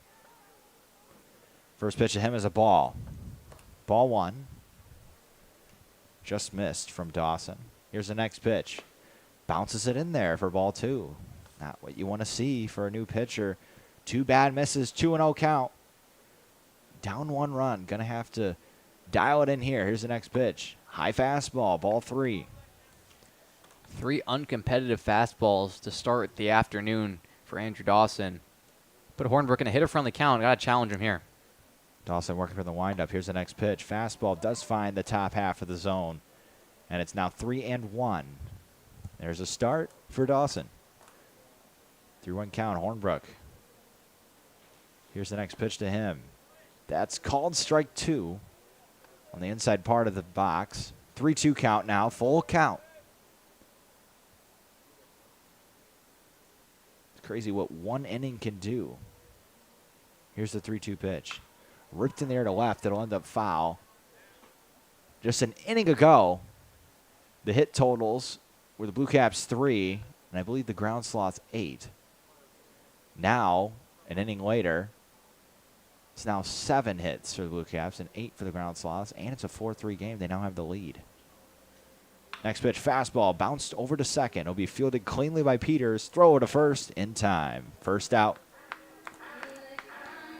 First pitch to him is a ball. Ball 1. Just missed from Dawson. Here's the next pitch. Bounces it in there for ball 2. Not what you want to see for a new pitcher. 2 bad misses, 2-0 count. Down 1 run. Gonna have to dial it in here. Here's the next pitch. High fastball, ball 3. 3 uncompetitive fastballs to start the afternoon for Andrew Dawson. Put Hornbrook in a hitter-friendly count. Got to challenge him here. Dawson working for the windup. Here's the next pitch. Fastball does find the top half of the zone. And it's now 3-1. There's a start for Dawson. 3-1 count, Hornbrook. Here's the next pitch to him. That's called strike 2 on the inside part of the box. 3-2 count now, full count. It's crazy what 1 inning can do. Here's the 3-2 pitch. Ripped in the air to left. It'll end up foul. Just an inning ago, the hit totals were the Blue Caps 3, and I believe the Ground Sloths 8. Now, an inning later, it's now 7 hits for the Blue Caps and 8 for the Ground Sloths, and it's a 4-3 game. They now have the lead. Next pitch, fastball, bounced over to second. It'll be fielded cleanly by Peters. Throw to first in time. First out.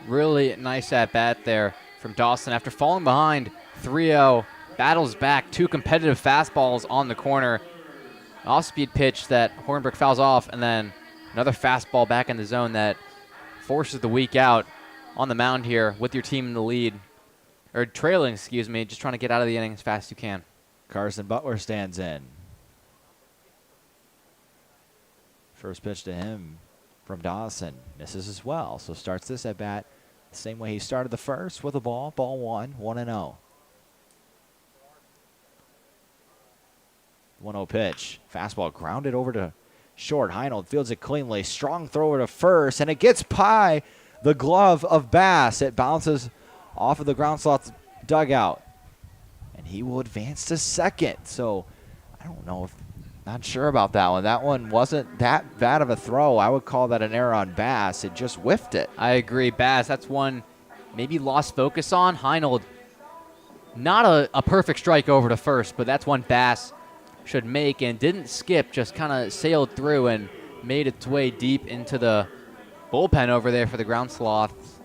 Really nice at-bat there from Dawson. After falling behind 3-0, battles back. 2 competitive fastballs on the corner. Off-speed pitch that Hornbrook fouls off, and then another fastball back in the zone that forces the week out on the mound here with your team in the lead. Or trailing, excuse me, just trying to get out of the inning as fast as you can. Carson Butler stands in. First pitch to him from Dawson. Misses as well, so starts this at bat the same way he started the first with a ball. Ball 1, 1-0. 1-0 pitch. Fastball grounded over to short. Heinold fields it cleanly. Strong thrower to first, and it gets by the glove of Bass. It bounces off of the Ground Sloths dugout, and he will advance to second. So I don't know if, not sure about that one. That one wasn't that bad of a throw. I would call that an error on Bass. It just whiffed it. I agree. Bass, that's one maybe lost focus on. Heinold, not a perfect strike over to first, but that's one Bass should make and didn't skip, just kind of sailed through and made its way deep into the bullpen over there for the Ground Sloths.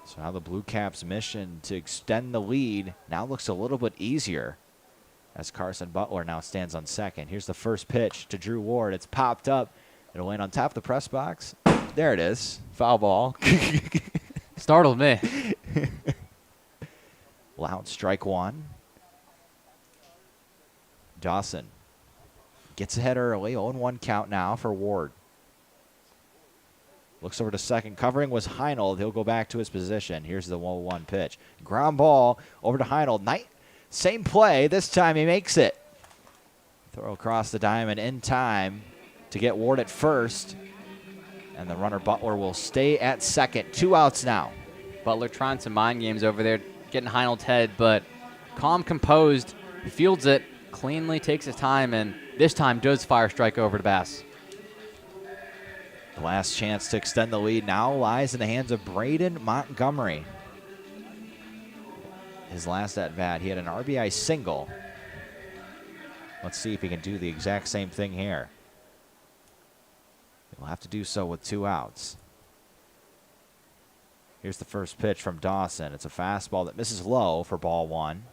So now the Blue Caps' mission to extend the lead now looks a little bit easier as Carson Butler now stands on second. Here's the first pitch to Drew Ward. It's popped up. It'll land on top of the press box. There it is. Foul ball. Startled me. Loud strike one. Dawson gets ahead early. 0-1 count now for Ward. Looks over to second. Covering was Heinold. He'll go back to his position. Here's the 1-1 pitch. Ground ball over to Heinold. Same play. This time he makes it. Throw across the diamond in time to get Ward at first. And the runner Butler will stay at second. 2 outs now. Butler trying some mind games over there, getting Heinold's head, but calm, composed, fields it cleanly, takes his time, and this time does fire strike over to Bass. The last chance to extend the lead now lies in the hands of Braden Montgomery. His last at-bat, he had an RBI single. Let's see if he can do the exact same thing here. He'll have to do so with 2 outs. Here's the first pitch from Dawson. It's a fastball that misses low for ball 1.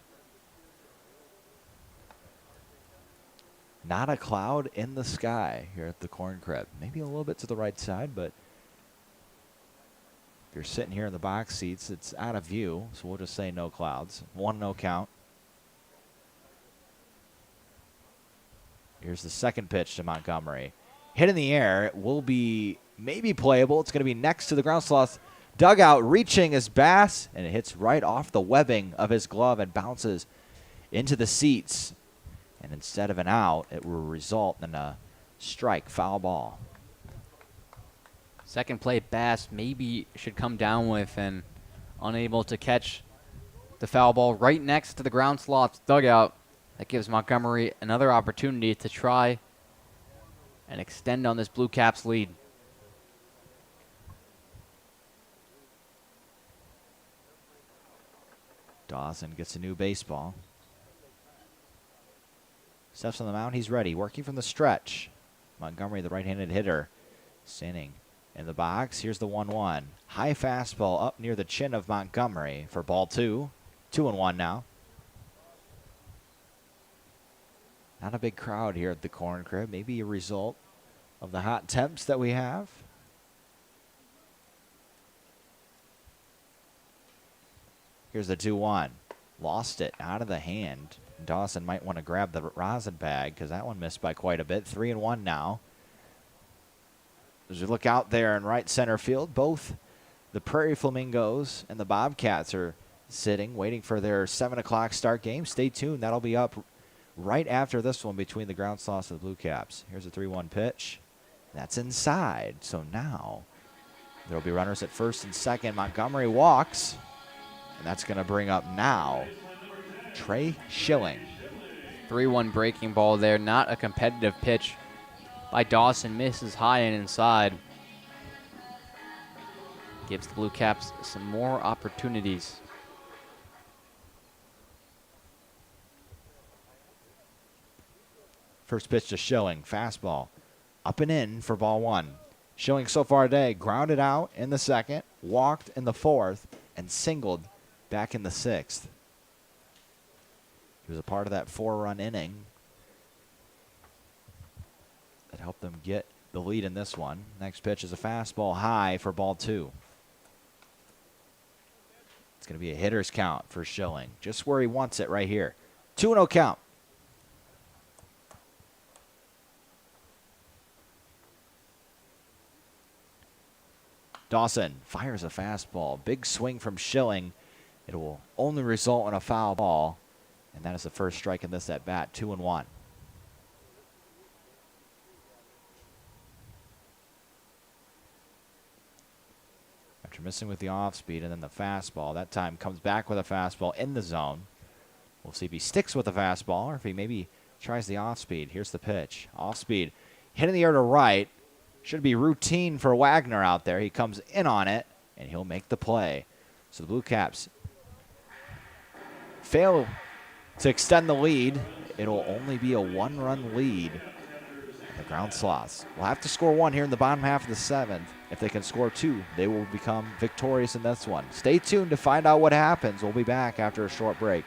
Not a cloud in the sky here at the Corn Crib. Maybe a little bit to the right side, but if you're sitting here in the box seats, it's out of view, so we'll just say no clouds. 1-0 count. Here's the second pitch to Montgomery. Hit in the air. It will be maybe playable. It's going to be next to the Ground Sloths dugout. Reaching is Bass, and it hits right off the webbing of his glove and bounces into the seats. And instead of an out, it will result in a strike, foul ball. Second play, Bass maybe should come down with, and unable to catch the foul ball right next to the Ground Sloths dugout. That gives Montgomery another opportunity to try and extend on this Blue Caps lead. Dawson gets a new baseball. Steps on the mound, he's ready, working from the stretch. Montgomery, the right-handed hitter, standing in the box. Here's the 1-1. High fastball up near the chin of Montgomery for ball 2. 2-1 now. Not a big crowd here at the Corn Crib. Maybe a result of the hot temps that we have. Here's the 2-1. Lost it out of the hand. Dawson might want to grab the rosin bag because that one missed by quite a bit. 3-1 now. As we look out there in right center field, both the Prairie Flamingos and the Bobcats are sitting, waiting for their 7 o'clock start game. Stay tuned. That'll be up right after this one between the Ground Sloths and the Blue Caps. Here's a 3-1 pitch. That's inside. So now there will be runners at first and second. Montgomery walks, and that's going to bring up now Trey Schilling. 3-1 breaking ball there. Not a competitive pitch by Dawson. Misses high and inside. Gives the Blue Caps some more opportunities. First pitch to Schilling. Fastball up and in for ball 1. Schilling so far today grounded out in the second, walked in the 4th, and singled back in the 6th. He was a part of that 4-run inning that helped them get the lead in this one. Next pitch is a fastball high for ball 2. It's going to be a hitter's count for Schilling, just where he wants it right here. 2-0 count. Dawson fires a fastball. Big swing from Schilling. It will only result in a foul ball. And that is the first strike in this at bat, 2-1. After missing with the off speed and then the fastball, that time comes back with a fastball in the zone. We'll see if he sticks with the fastball or if he maybe tries the off speed. Here's the pitch. Off speed. Hit in the air to right. Should be routine for Wagner out there. He comes in on it, and he'll make the play. So the Blue Caps fail to extend the lead. It'll only be a one-run lead. The Ground Sloths will have to score one here in the bottom half of the seventh. If they can score two, they will become victorious in this one. Stay tuned to find out what happens. We'll be back after a short break.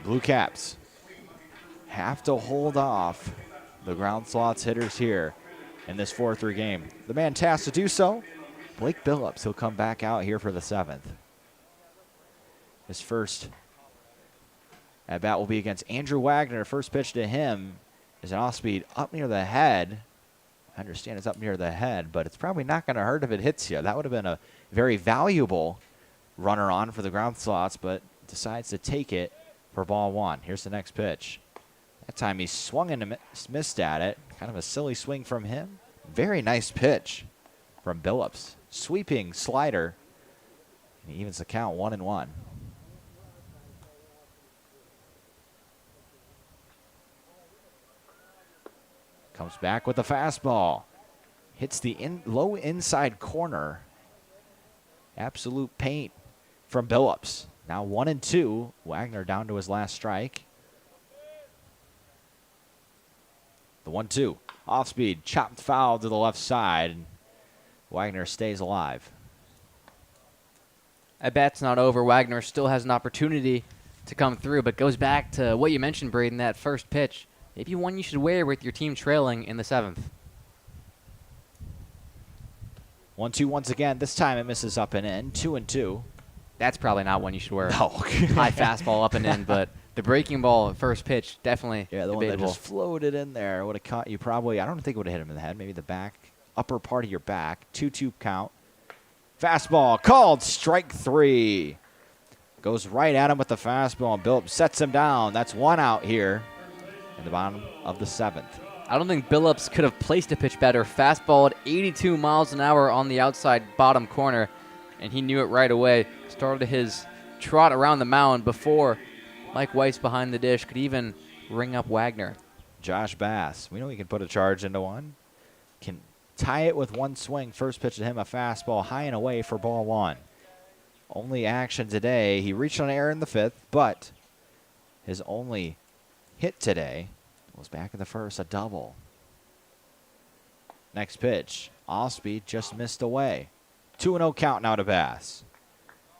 Blue Caps have to hold off the Ground Sloths hitters here in this 4-3 game. The man tasked to do so, Blake Billups. He'll come back out here for the seventh. His first at bat will be against Andrew Wagner. First pitch to him is an off speed up near the head. I understand it's up near the head, but it's probably not going to hurt if it hits you. That would have been a very valuable runner on for the Ground Sloths, but decides to take it for ball one. Here's the next pitch. That time he swung and missed at it. Kind of a silly swing from him. Very nice pitch from Billups. Sweeping slider. And he evens the count 1-1. Comes back with the fastball. Hits the low inside corner. Absolute paint from Billups. Now 1-2. Wagner down to his last strike. The 1-2. Off speed. Chopped foul to the left side. Wagner stays alive. At bat's not over. Wagner still has an opportunity to come through, but goes back to what you mentioned, Braden, that first pitch. Maybe one you should wear with your team trailing in the seventh. 1-2 once again. This time it misses up and in. 2-2. That's probably not one you should wear. No. High fastball up and in, but the breaking ball first pitch, definitely Yeah, the debatable. one that just floated in there would have caught you probably. I don't think it would have hit him in the head. Maybe the back, upper part of your back. 2-2 count. Fastball called strike three. Goes right at him with the fastball, and Billups sets him down. That's one out here in the bottom of the seventh. I don't think Billups could have placed a pitch better. Fastball at 82 miles an hour on the outside bottom corner, and he knew it right away. Started his trot around the mound before Mike Weiss behind the dish could even ring up Wagner. Josh Bass, we know he can put a charge into one. Can tie it with one swing. First pitch to him, a fastball high and away for ball one. Only action today. He reached on air in the fifth, but his only hit today was back in the first, a double. Next pitch, off speed, just missed away. 2-0 count now to Bass.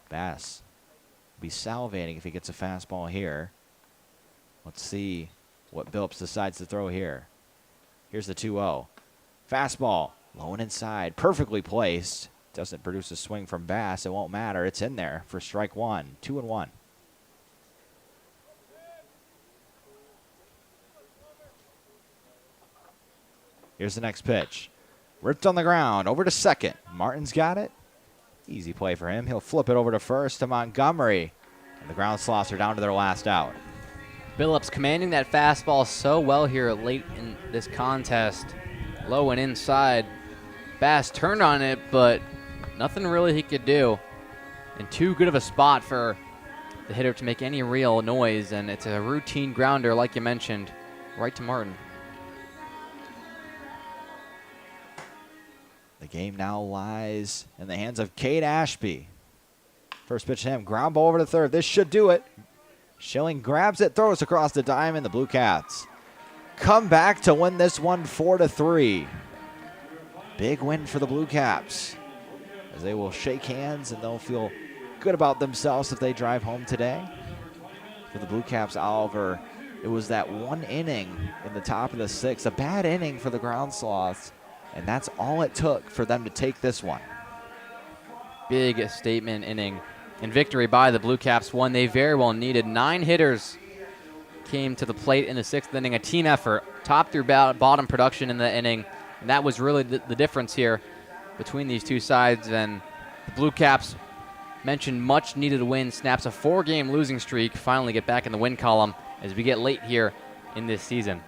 Bass will be salivating if he gets a fastball here. Let's see what Billups decides to throw here. Here's the 2-0. Fastball, low and inside, perfectly placed doesn't produce a swing from Bass, it won't matter. It's in there for strike one. 2-1. Here's the next pitch. Ripped on the ground. Over to second. Martin's got it. Easy play for him. He'll flip it over to first to Montgomery. And the Ground Sloths are down to their last out. Billups commanding that fastball so well here late in this contest. Low and inside. Bass turned on it, but nothing really he could do. And too good of a spot for the hitter to make any real noise. And it's a routine grounder, like you mentioned, right to Martin. The game now lies in the hands of Cade Ashby. First pitch to him. Ground ball over to third. This should do it. Schilling grabs it, throws across the diamond. The Blue Cats come back to win this one 4-3. Big win for the Blue Caps, as they will shake hands and they'll feel good about themselves if they drive home today. For the Blue Caps, Oliver, it was that one inning in the top of the sixth, a bad inning for the Ground Sloths, and that's all it took for them to take this one. Big statement inning and victory by the Blue Caps, one they very well needed. 9 hitters came to the plate in the 6th inning, a team effort, top through bottom production in the inning, and that was really the difference here between these two sides. And the Blue Caps, mentioned much needed win, snaps a 4-game losing streak, finally get back in the win column as we get late here in this season.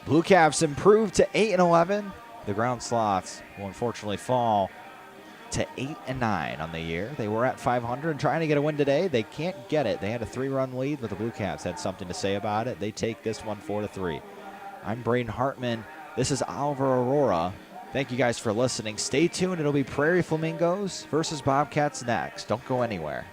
Blue Caps improved to 8-11. The Ground Sloths will unfortunately fall to 8-9 on the year. They were at 500 trying to get a win today. They can't get it. They had a 3-run lead, but the Blue Caps had something to say about it. They take this one 4-3. I'm Braden Hartman. This is Oliver Arora. Thank you guys for listening. Stay tuned. It'll be Prairie Flamingos versus Bobcats next. Don't go anywhere.